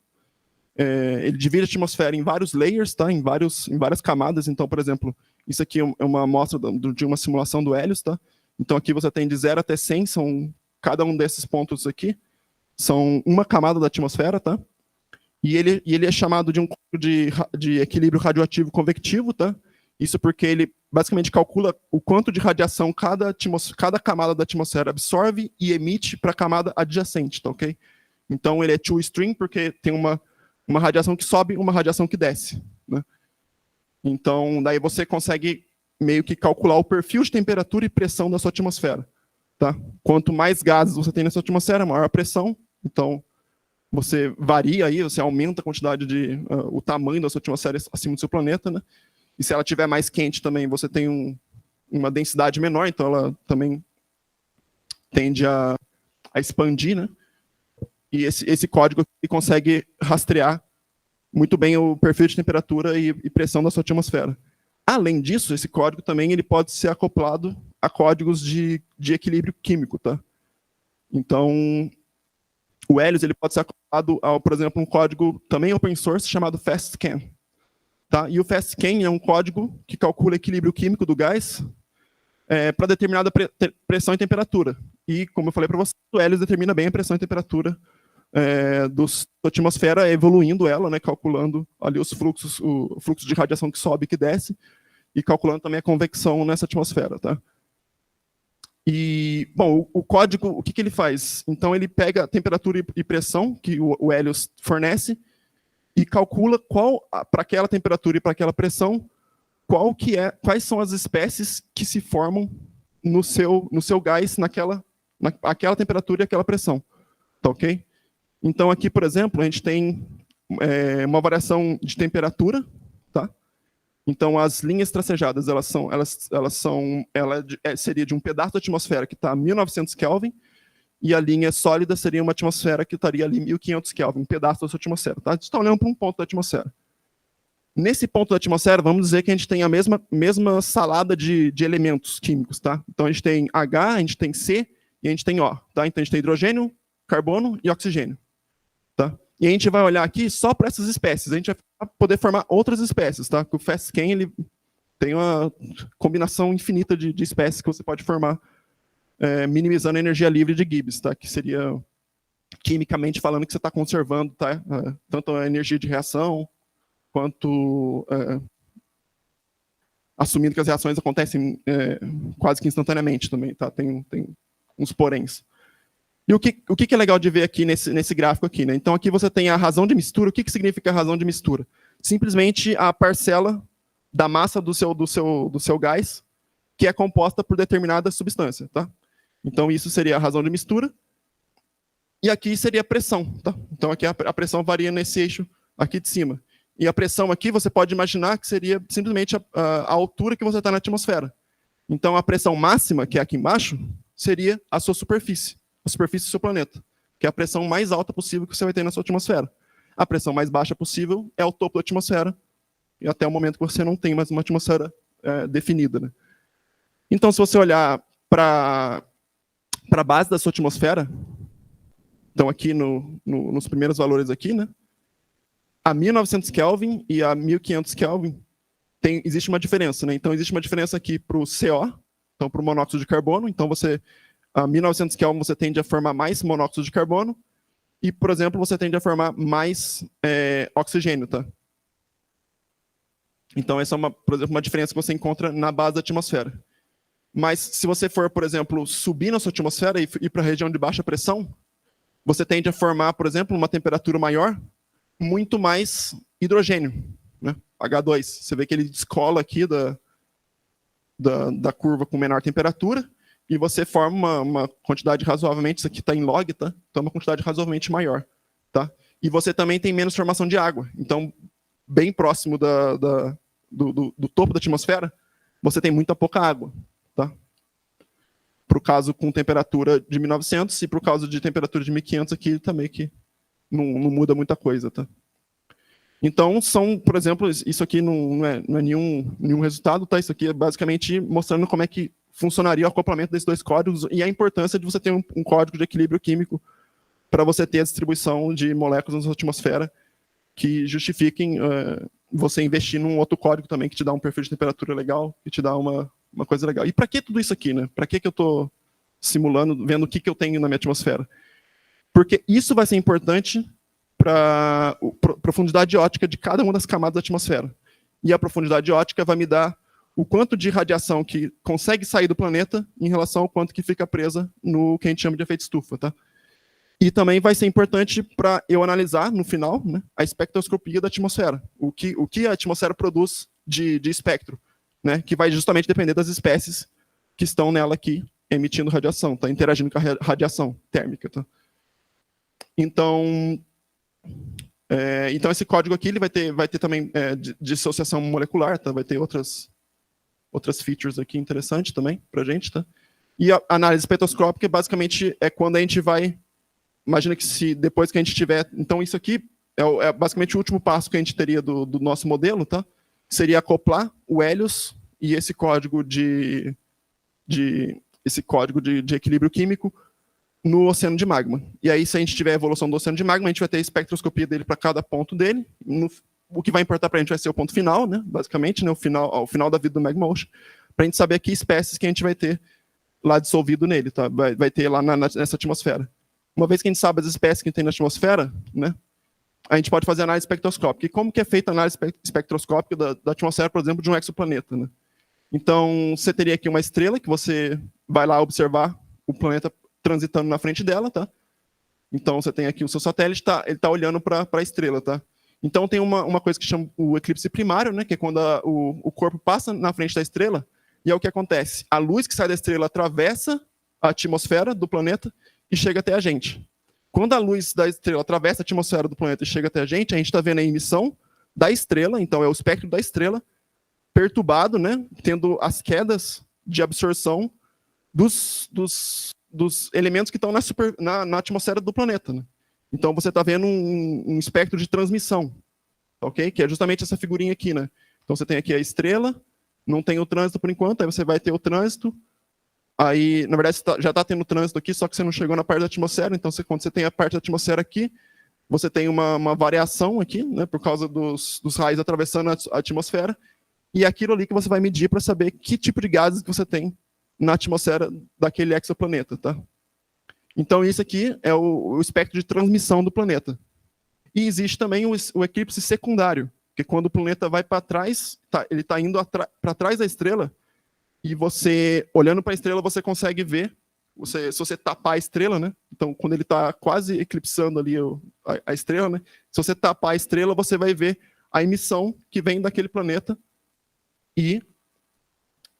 ele divide a atmosfera em vários layers, tá? em várias camadas. Então, por exemplo, isso aqui é uma amostra de uma simulação do Helios. Tá? Então aqui você tem de 0 até 100, cada um desses pontos aqui são uma camada da atmosfera. Tá? E ele é chamado de um código de equilíbrio radioativo convectivo. Tá? Isso porque ele basicamente calcula o quanto de radiação cada camada da atmosfera absorve e emite para a camada adjacente. Tá, okay? Então ele é two-string porque tem uma radiação que sobe e uma radiação que desce. Né? Então, daí você consegue meio que calcular o perfil de temperatura e pressão da sua atmosfera. Tá? Quanto mais gases você tem na sua atmosfera, maior a pressão. Então, você varia aí, você aumenta a quantidade o tamanho da sua atmosfera acima do seu planeta. Né? E se ela estiver mais quente também, você tem uma densidade menor, então ela também tende a expandir. Né? E esse código consegue rastrear muito bem o perfil de temperatura e pressão da sua atmosfera. Além disso, esse código também ele pode ser acoplado a códigos de equilíbrio químico. Tá? Então, o Helios ele pode ser acoplado a, por exemplo, um código também open source chamado FastScan. Tá? E o FastScan é um código que calcula o equilíbrio químico do gás para determinada pressão e temperatura. E, como eu falei para você, o Helios determina bem a pressão e temperatura da atmosfera, evoluindo ela, né, calculando ali os fluxos, o fluxo de radiação que sobe e que desce, e calculando também a convecção nessa atmosfera. Tá? E, bom, o código, o que ele faz? Então, ele pega a temperatura e pressão que o Helios fornece e calcula para aquela temperatura e para aquela pressão, quais são as espécies que se formam no seu gás naquela temperatura e aquela pressão. Tá, ok? Então, aqui, por exemplo, a gente tem uma variação de temperatura. Tá? Então, as linhas tracejadas seria de um pedaço da atmosfera que está a 1900 Kelvin, e a linha sólida seria uma atmosfera que estaria ali 1500 Kelvin, um pedaço da sua atmosfera. Tá? A gente está olhando para um ponto da atmosfera. Nesse ponto da atmosfera, vamos dizer que a gente tem a mesma salada de elementos químicos. Tá? Então, a gente tem H, a gente tem C e a gente tem O. Tá? Então, a gente tem hidrogênio, carbono e oxigênio. Tá? E a gente vai olhar aqui só para essas espécies. A gente vai poder formar outras espécies. Tá? Porque o FastScan ele tem uma combinação infinita de espécies que você pode formar, minimizando a energia livre de Gibbs, tá? Que seria, quimicamente falando, que você está conservando, tá? Tanto a energia de reação, quanto assumindo que as reações acontecem quase que instantaneamente também. Tá? Tem uns poréns. E o que é legal de ver aqui nesse gráfico aqui? Né? Então, aqui você tem a razão de mistura. O que significa a razão de mistura? Simplesmente a parcela da massa do seu gás que é composta por determinada substância. Tá? Então, isso seria a razão de mistura. E aqui seria a pressão. Tá? Então, aqui a pressão varia nesse eixo aqui de cima. E a pressão aqui, você pode imaginar que seria simplesmente a altura que você está na atmosfera. Então, a pressão máxima, que é aqui embaixo, seria a sua superfície. A superfície do seu planeta. Que é a pressão mais alta possível que você vai ter na sua atmosfera. A pressão mais baixa possível é o topo da atmosfera. E até o momento que você não tem mais uma atmosfera definida. Né? Então, se você olhar para a base da sua atmosfera, então aqui nos primeiros valores aqui, né, a 1900 Kelvin e a 1500 Kelvin existe uma diferença. Né? Então, existe uma diferença aqui para o CO, então para o monóxido de carbono. Então, a 1900 Kelvin você tende a formar mais monóxido de carbono e, por exemplo, você tende a formar mais oxigênio. Tá? Então, essa é, por exemplo, uma diferença que você encontra na base da atmosfera. Mas se você for, por exemplo, subir na sua atmosfera e ir para a região de baixa pressão, você tende a formar, por exemplo, uma temperatura maior, muito mais hidrogênio, né? H2. Você vê que ele descola aqui da curva com menor temperatura, e você forma uma quantidade razoavelmente, isso aqui está em log, tá? Então, uma quantidade razoavelmente maior, tá? E você também tem menos formação de água. Então, bem próximo do topo da atmosfera, você tem muita pouca água, tá? Para o caso com temperatura de 1900 e para o caso de temperatura de 1500 aqui também que não muda muita coisa, tá? Então, por exemplo, isso aqui não é nenhum resultado, tá? Isso aqui é basicamente mostrando como é que funcionaria o acoplamento desses dois códigos e a importância de você ter um código de equilíbrio químico para você ter a distribuição de moléculas na atmosfera que justifiquem você investir num outro código também que te dá um perfil de temperatura legal, que te dá uma coisa legal. E para que tudo isso aqui, né? Para que eu estou simulando, vendo o que eu tenho na minha atmosfera? Porque isso vai ser importante para a profundidade óptica de cada uma das camadas da atmosfera. E a profundidade óptica vai me dar o quanto de radiação que consegue sair do planeta em relação ao quanto que fica presa no que a gente chama de efeito estufa, tá? E também vai ser importante para eu analisar, no final, né, a espectroscopia da atmosfera. O que a atmosfera produz de espectro, né, que vai justamente depender das espécies que estão nela aqui, emitindo radiação, tá? Interagindo com a radiação térmica. Tá? Então esse código aqui ele vai ter também dissociação molecular, tá? Vai ter outras features aqui interessantes também para a gente. Tá? E a análise espectroscópica, basicamente, é quando a gente vai... Imagina que se depois que a gente tiver... Então, isso aqui é basicamente o último passo que a gente teria do nosso modelo, tá? Seria acoplar o Helios e esse código de equilíbrio químico no oceano de magma. E aí, se a gente tiver a evolução do oceano de magma, a gente vai ter a espectroscopia dele para cada ponto dele. O que vai importar para a gente vai ser o ponto final, né? Basicamente, né? O final da vida do Magma Ocean, para a gente saber que espécies que a gente vai ter lá dissolvido nele, tá? Vai ter lá nessa atmosfera. Uma vez que a gente sabe as espécies que tem na atmosfera, né? A gente pode fazer análise espectroscópica. E como que é feita a análise espectroscópica da atmosfera, por exemplo, de um exoplaneta, né? Então, você teria aqui uma estrela que você vai lá observar o planeta transitando na frente dela, tá? Então, você tem aqui o seu satélite, ele está olhando para a estrela, tá? Então, tem uma coisa que chama o eclipse primário, né? Que é quando o corpo passa na frente da estrela, e é o que acontece. A luz que sai da estrela atravessa a atmosfera do planeta e chega até a gente. Quando a luz da estrela atravessa a atmosfera do planeta e chega até a gente está vendo a emissão da estrela, então é o espectro da estrela, perturbado, né? Tendo as quedas de absorção dos elementos que estão na atmosfera do planeta. Né? Então, você está vendo um espectro de transmissão, ok? Que é justamente essa figurinha aqui. Né? Então, você tem aqui a estrela, não tem o trânsito por enquanto, aí você vai ter o trânsito, aí, na verdade, já está tendo trânsito aqui, só que você não chegou na parte da atmosfera, então, quando você tem a parte da atmosfera aqui, você tem uma variação aqui, né, por causa dos raios atravessando a atmosfera, e é aquilo ali que você vai medir para saber que tipo de gases que você tem na atmosfera daquele exoplaneta, tá? Então, isso aqui é o espectro de transmissão do planeta. E existe também o eclipse secundário, que é quando o planeta vai para trás, ele está indo para trás da estrela, e você, olhando para a estrela, você consegue ver, se você tapar a estrela, né? Então, quando ele está quase eclipsando ali a estrela, né? Se você tapar a estrela, você vai ver a emissão que vem daquele planeta. E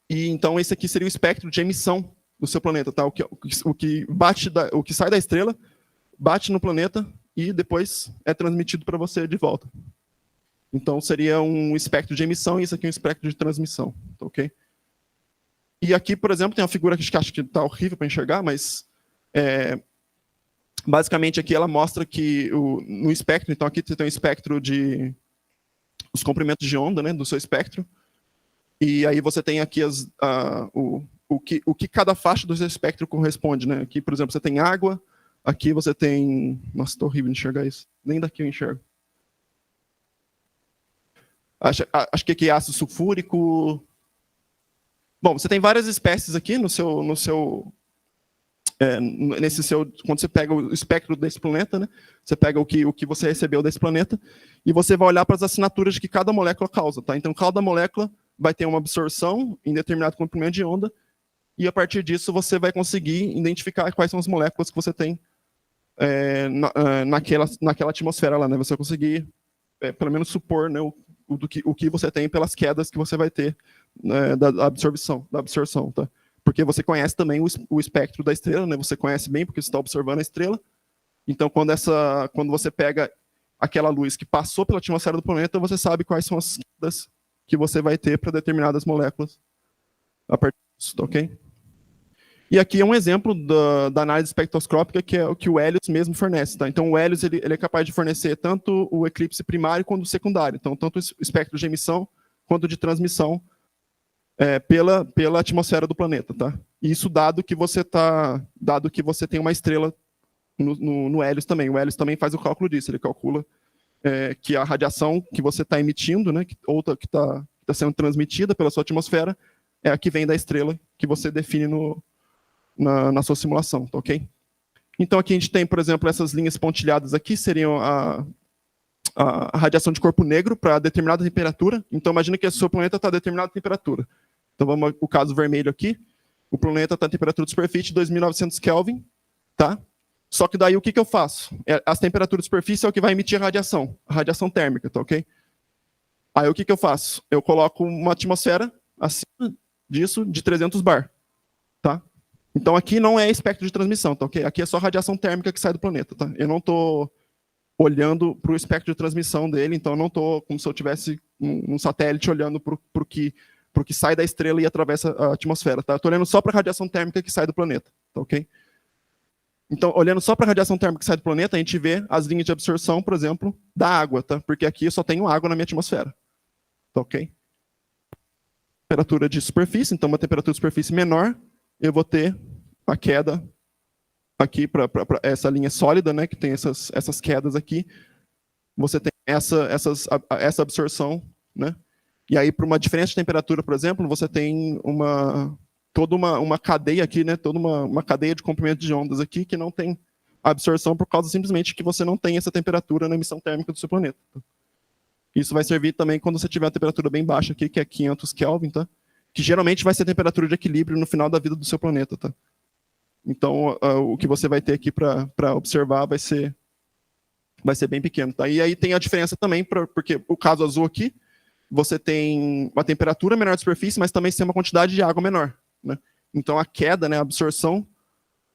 então esse aqui seria o espectro de emissão do seu planeta, tá? O que sai da estrela bate no planeta e depois é transmitido para você de volta. Então seria um espectro de emissão e isso aqui é um espectro de transmissão, tá, ok? E aqui, por exemplo, tem uma figura que acho que está horrível para enxergar, mas basicamente aqui ela mostra que no espectro, então aqui você tem um espectro de os comprimentos de onda, né, do seu espectro. E aí você tem aqui o que cada faixa do seu espectro corresponde. Né? Aqui, por exemplo, você tem água, aqui você tem... Nossa, está horrível enxergar isso. Nem daqui eu enxergo. Acho que aqui é ácido sulfúrico. Bom, você tem várias espécies aqui quando você pega o espectro desse planeta, né? Você pega o que você recebeu desse planeta, e você vai olhar para as assinaturas que cada molécula causa. Tá? Então, cada molécula vai ter uma absorção em determinado comprimento de onda, e a partir disso você vai conseguir identificar quais são as moléculas que você tem naquela atmosfera lá, né? Você vai conseguir, pelo menos, supor, né, o que você tem pelas quedas que você vai ter, né, da absorção, tá? Porque você conhece também o espectro da estrela, né? Você conhece bem porque você está observando a estrela. Então, quando você pega aquela luz que passou pela atmosfera do planeta, você sabe quais são as quedas que você vai ter para determinadas moléculas a partir disso, tá, ok? E aqui é um exemplo da análise espectroscópica que é o que o Helios mesmo fornece. Tá? Então, o Helios ele é capaz de fornecer tanto o eclipse primário quanto o secundário. Então, tanto o espectro de emissão quanto de transmissão pela atmosfera do planeta. Tá? E isso dado que você tem uma estrela no Helios também. O Helios também faz o cálculo disso. Ele calcula que a radiação que você está emitindo, né, que está sendo transmitida pela sua atmosfera, é a que vem da estrela que você define na sua simulação, tá, ok? Então aqui a gente tem, por exemplo, essas linhas pontilhadas aqui, seriam a radiação de corpo negro para determinada temperatura. Então imagina que o seu planeta está a determinada temperatura. Então vamos ao caso vermelho aqui. O planeta está a temperatura de superfície de 2.900 Kelvin, tá? Só que daí o que eu faço? As temperaturas de superfície é o que vai emitir a radiação térmica, tá, ok? Aí o que eu faço? Eu coloco uma atmosfera acima disso de 300 bar, tá? Então aqui não é espectro de transmissão, tá, ok? Aqui é só radiação térmica que sai do planeta, tá? Eu não estou olhando para o espectro de transmissão dele, então eu não estou como se eu tivesse um satélite olhando para o que sai da estrela e atravessa a atmosfera, tá? Eu estou olhando só para a radiação térmica que sai do planeta, tá, ok? Então, olhando só para a radiação térmica que sai do planeta, a gente vê as linhas de absorção, por exemplo, da água, tá? Porque aqui eu só tenho água na minha atmosfera, tá, ok? Temperatura de superfície, então uma temperatura de superfície menor, eu vou ter a queda aqui para essa linha sólida, né, que tem essas quedas aqui. Você tem essa absorção, né? E aí, para uma diferença de temperatura, por exemplo, você tem toda uma cadeia aqui, né? Toda uma cadeia de comprimento de ondas aqui que não tem absorção por causa simplesmente que você não tem essa temperatura na emissão térmica do seu planeta. Isso vai servir também quando você tiver a temperatura bem baixa aqui, que é 500 Kelvin, tá? Que geralmente vai ser a temperatura de equilíbrio no final da vida do seu planeta, tá? Então, o que você vai ter aqui para observar vai ser bem pequeno, tá? E aí tem a diferença também, porque o caso azul aqui, você tem uma temperatura menor de superfície, mas também tem uma quantidade de água menor, né? Então, a queda, né, a absorção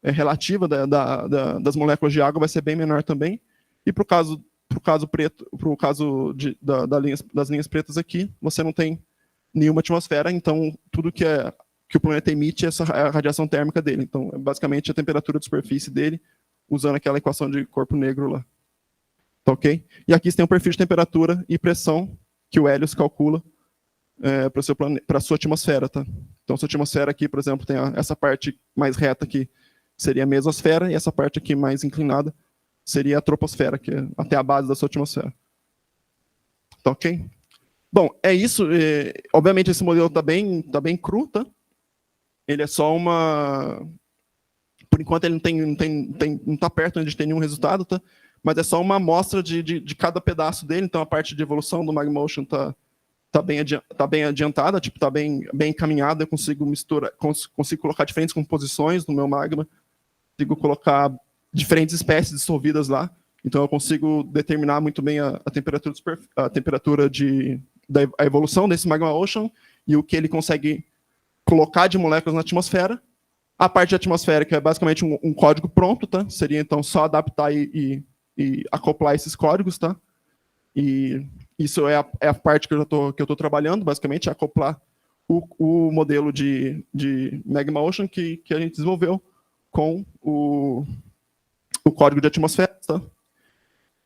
relativa das moléculas de água vai ser bem menor também. E para o caso preto, para o caso das linhas pretas aqui, você não tem nenhuma atmosfera, então tudo que o planeta emite é a radiação térmica dele. Então, é basicamente a temperatura de superfície dele, usando aquela equação de corpo negro lá. Tá, ok? E aqui você tem um perfil de temperatura e pressão que o Helios calcula para a sua atmosfera. Tá? Então, sua atmosfera aqui, por exemplo, tem essa parte mais reta que seria a mesosfera, e essa parte aqui mais inclinada seria a troposfera, que é até a base da sua atmosfera. Tá, ok? Bom, é isso. Obviamente, esse modelo está bem cru, tá? Ele é só por enquanto, ele não está perto de ter nenhum resultado, tá? Mas é só uma amostra de cada pedaço dele. Então, a parte de evolução do Magmotion está bem adiantada, tipo, está bem encaminhada. Eu consigo consigo colocar diferentes composições no meu magma, consigo colocar diferentes espécies dissolvidas lá. Então, eu consigo determinar muito bem a temperatura da evolução desse Magma Ocean e o que ele consegue colocar de moléculas na atmosfera. A parte atmosférica é basicamente um código pronto, tá? Seria, então, só adaptar e acoplar esses códigos, tá? E isso é a parte que eu estou trabalhando, basicamente, é acoplar o modelo de Magma Ocean que a gente desenvolveu com o código de atmosfera, tá?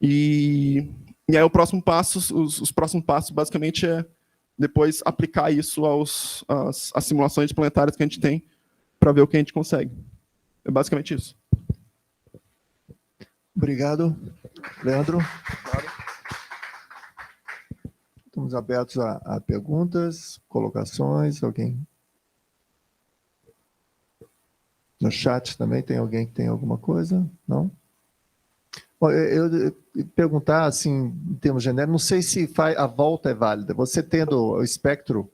E aí os próximos passos, basicamente, é depois aplicar isso às simulações planetárias que a gente tem para ver o que a gente consegue. É basicamente isso. Obrigado, Leandro. Estamos abertos a perguntas, colocações. Alguém? No chat também tem alguém que tem alguma coisa? Não? Bom, eu perguntar, assim, em termos genéricos, não sei se a volta é válida. Você tendo o espectro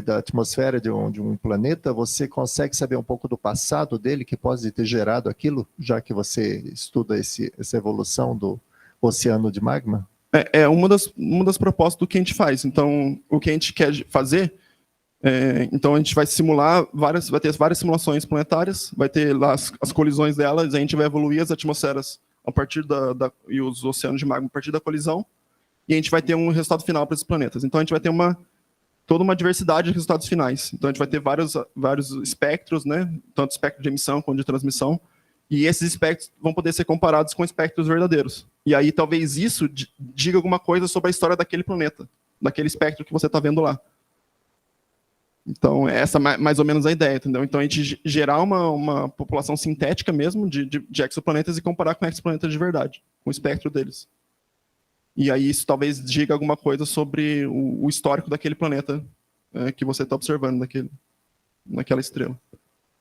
da atmosfera de um planeta, você consegue saber um pouco do passado dele, que pode ter gerado aquilo, já que você estuda essa evolução do oceano de magma? É uma das propostas do que a gente faz. Então, o que a gente quer fazer, então a gente vai simular vai ter várias simulações planetárias, vai ter lá as colisões delas, a gente vai evoluir as atmosferas a partir e os oceanos de magma a partir da colisão, e a gente vai ter um resultado final para esses planetas. Então a gente vai ter toda uma diversidade de resultados finais. Então a gente vai ter vários espectros, né? Tanto espectro de emissão quanto de transmissão, e esses espectros vão poder ser comparados com espectros verdadeiros. E aí talvez isso diga alguma coisa sobre a história daquele planeta, daquele espectro que você está vendo lá. Então, essa é mais ou menos a ideia, entendeu? Então, a gente gerar uma população sintética mesmo de exoplanetas e comparar com exoplanetas de verdade, com o espectro deles. E aí isso talvez diga alguma coisa sobre o histórico daquele planeta que você está observando, naquela estrela.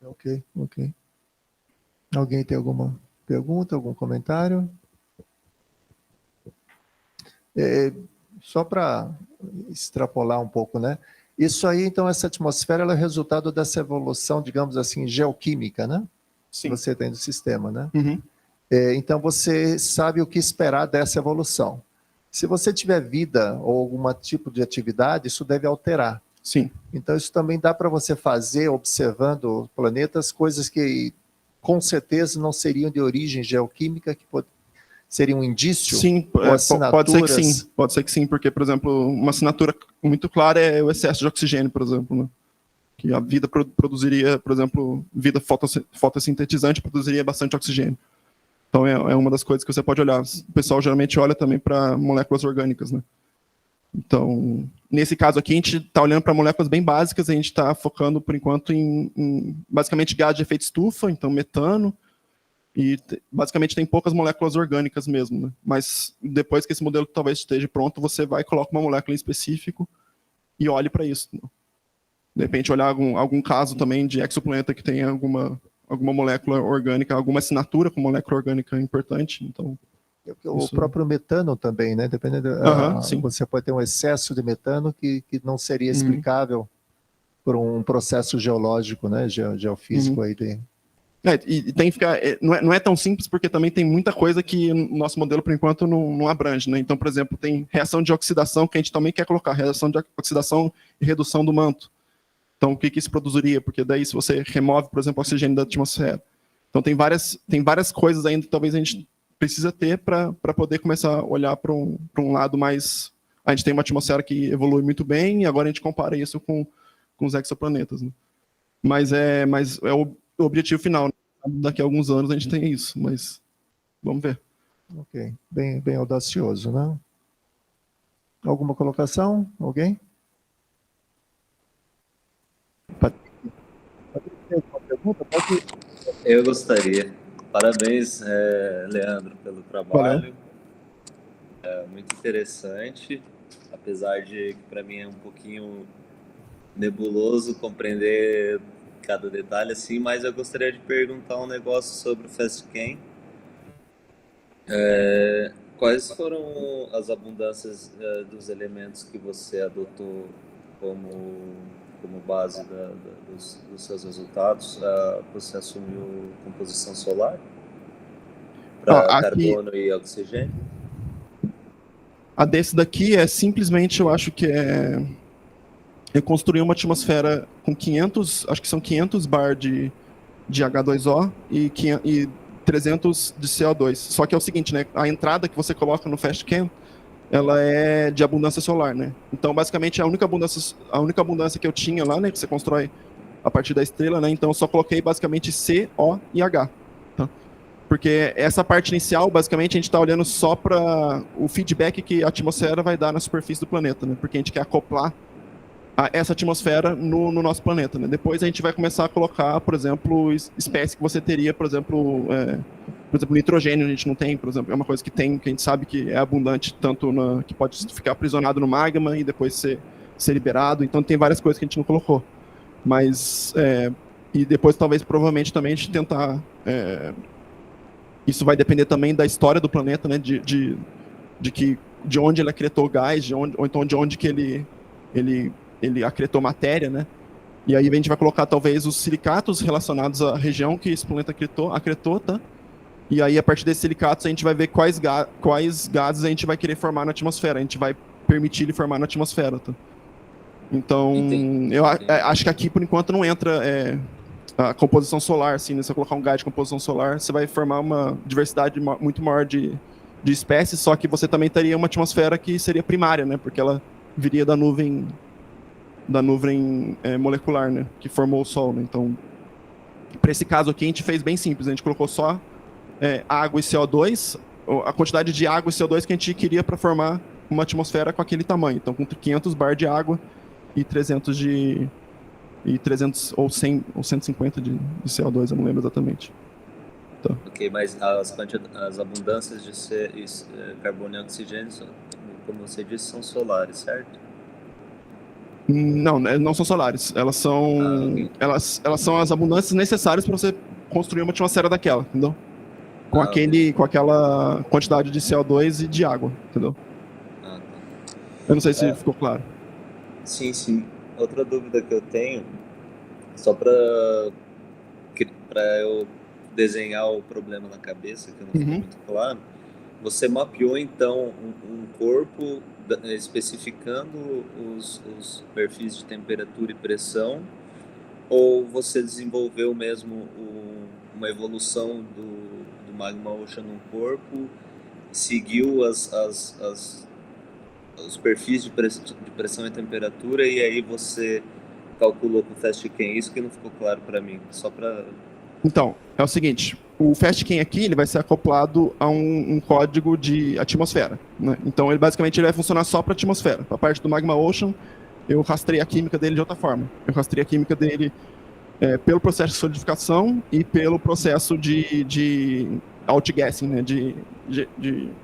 Ok. Alguém tem alguma pergunta, algum comentário? Só para extrapolar um pouco, né? Isso aí, então, essa atmosfera ela é resultado dessa evolução, digamos assim, geoquímica, né? Sim. Que você tem do sistema, né? Uhum. Então, você sabe o que esperar dessa evolução. Se você tiver vida ou algum tipo de atividade, isso deve alterar. Sim. Então, isso também dá para você fazer, observando planetas, coisas que, com certeza, não seriam de origem geoquímica, que seria um indício? Sim, ou pode ser que sim. Pode ser que sim, porque, por exemplo, uma assinatura muito clara é o excesso de oxigênio, por exemplo, né? Que a vida produziria, por exemplo, vida fotossintetizante produziria bastante oxigênio. Então, é uma das coisas que você pode olhar. O pessoal geralmente olha também para moléculas orgânicas, né? Então, nesse caso aqui, a gente está olhando para moléculas bem básicas, a gente está focando, por enquanto, em basicamente gás de efeito estufa, então metano, e basicamente tem poucas moléculas orgânicas mesmo, né? Mas depois que esse modelo talvez esteja pronto, você vai e coloca uma molécula em específico e olhe para isso. De repente, olhar algum caso também de exoplaneta que tenha alguma molécula orgânica, alguma assinatura com molécula orgânica importante. Então, o próprio metano também, né? Dependendo, você pode ter um excesso de metano que não seria explicável por um processo geológico, né? Geofísico aí de... e tem que ficar... Não é tão simples, porque também tem muita coisa que o nosso modelo, por enquanto, não abrange, né? Então, por exemplo, tem reação de oxidação, que a gente também quer colocar, reação de oxidação e redução do manto. Então, o que isso produziria? Porque daí, se você remove, por exemplo, o oxigênio da atmosfera. Então, tem várias coisas ainda que talvez a gente precisa ter para poder começar a olhar para um lado mais... A gente tem uma atmosfera que evolui muito bem, e agora a gente compara isso com os exoplanetas, né? Mas é o objetivo final, né? Daqui a alguns anos a gente tem isso, mas vamos ver. Ok, bem audacioso, né? Alguma colocação? Alguém? Eu gostaria. Parabéns, Leandro, pelo trabalho. Muito interessante, apesar de que para mim é um pouquinho nebuloso compreender cada detalhe assim, mas eu gostaria de perguntar um negócio sobre o FastChem. Quais foram as abundâncias dos elementos que você adotou como base dos seus resultados? Você assumiu composição solar para carbono e oxigênio? A desse daqui é simplesmente, eu acho que eu construí uma atmosfera com 500, acho que são 500 bar de H2O e 300 de CO2. Só que é o seguinte, né? A entrada que você coloca no FastChem, ela é de abundância solar, né? Então, basicamente, a única abundância que eu tinha lá, né? Que você constrói a partir da estrela, né? Então, eu só coloquei basicamente C, O e H. Tá? Porque essa parte inicial, basicamente, a gente está olhando só para o feedback que a atmosfera vai dar na superfície do planeta, né? Porque a gente quer acoplar essa atmosfera no nosso planeta, né? Depois a gente vai começar a colocar, por exemplo, espécies que você teria, por exemplo, nitrogênio a gente não tem, por exemplo, é uma coisa que a gente sabe que é abundante, tanto que pode ficar aprisionado no magma e depois ser liberado, então tem várias coisas que a gente não colocou. Mas, e depois talvez, provavelmente também a gente tentar, isso vai depender também da história do planeta, né? De onde ele acretou gás, ou então de onde que ele ele acretou matéria, né? E aí a gente vai colocar talvez os silicatos relacionados à região que esse planeta acretou, tá? E aí a partir desses silicatos a gente vai ver quais gases a gente vai querer formar na atmosfera, a gente vai permitir ele formar na atmosfera, tá? Então, eu acho que aqui por enquanto não entra a composição solar, assim, né? Se você colocar um gás de composição solar, você vai formar uma diversidade muito maior de espécies, só que você também teria uma atmosfera que seria primária, né? Porque ela viria da nuvem molecular, né? Que formou o Sol, né? Então, para esse caso aqui, a gente fez bem simples. A gente colocou só água e CO2, a quantidade de água e CO2 que a gente queria para formar uma atmosfera com aquele tamanho. Então, com 500 bar de água e 300 ou 100 ou 150 de CO2, eu não lembro exatamente. Tá. Ok, mas as abundâncias de carbono e oxigênio, como você disse, são solares, certo? Não são solares. Elas são, okay. elas são as abundâncias necessárias para você construir uma atmosfera daquela, entendeu? Com aquela quantidade de CO2 e de água, entendeu? Tá. Eu não sei se ficou claro. Sim. Outra dúvida que eu tenho, só para eu desenhar o problema na cabeça, que não ficou muito claro, você mapeou então um corpo especificando os perfis de temperatura e pressão, ou você desenvolveu mesmo uma evolução do Magma Ocean num corpo, seguiu os perfis de pressão e temperatura, e aí você calculou com o FastChem? Isso que não ficou claro para mim, só para... Então, é o seguinte, o FastChem aqui ele vai ser acoplado a um código de atmosfera, né? Então, ele basicamente vai funcionar só para a atmosfera. A parte do Magma Ocean, eu rastrei a química dele de outra forma. Eu rastrei a química dele pelo processo de solidificação e pelo processo de outgassing, né? de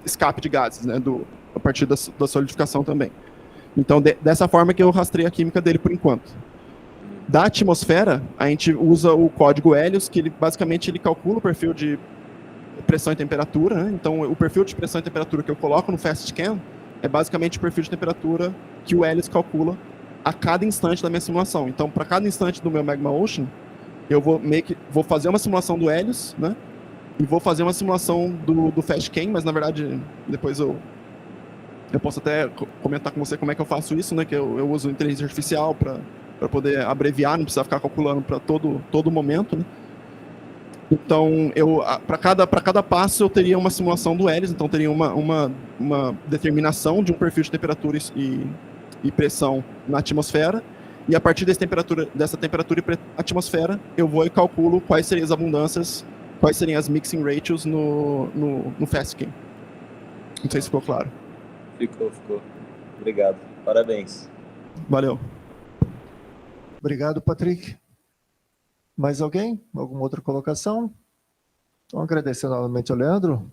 escape de gases, né? A partir da solidificação também. Então, dessa forma que eu rastrei a química dele por enquanto. Da atmosfera, a gente usa o código Helios, que basicamente ele calcula o perfil de pressão e temperatura, né? Então, o perfil de pressão e temperatura que eu coloco no FastChem é basicamente o perfil de temperatura que o Helios calcula a cada instante da minha simulação. Então, para cada instante do meu Magma Ocean, eu vou fazer uma simulação do Helios, né? E vou fazer uma simulação do FastChem, mas na verdade, depois eu posso até comentar com você como é que eu faço isso, né? Que eu uso inteligência artificial para poder abreviar, não precisar ficar calculando para todo momento, né? Então, para cada passo eu teria uma simulação do Helios, então teria uma determinação de um perfil de temperatura e pressão na atmosfera, e a partir dessa temperatura e atmosfera, eu vou e calculo quais seriam as abundâncias, quais seriam as mixing ratios no FastChem. Não sei se ficou claro. Ficou. Obrigado. Parabéns. Valeu. Obrigado, Patrick. Mais alguém? Alguma outra colocação? Então, agradecer novamente ao Leandro.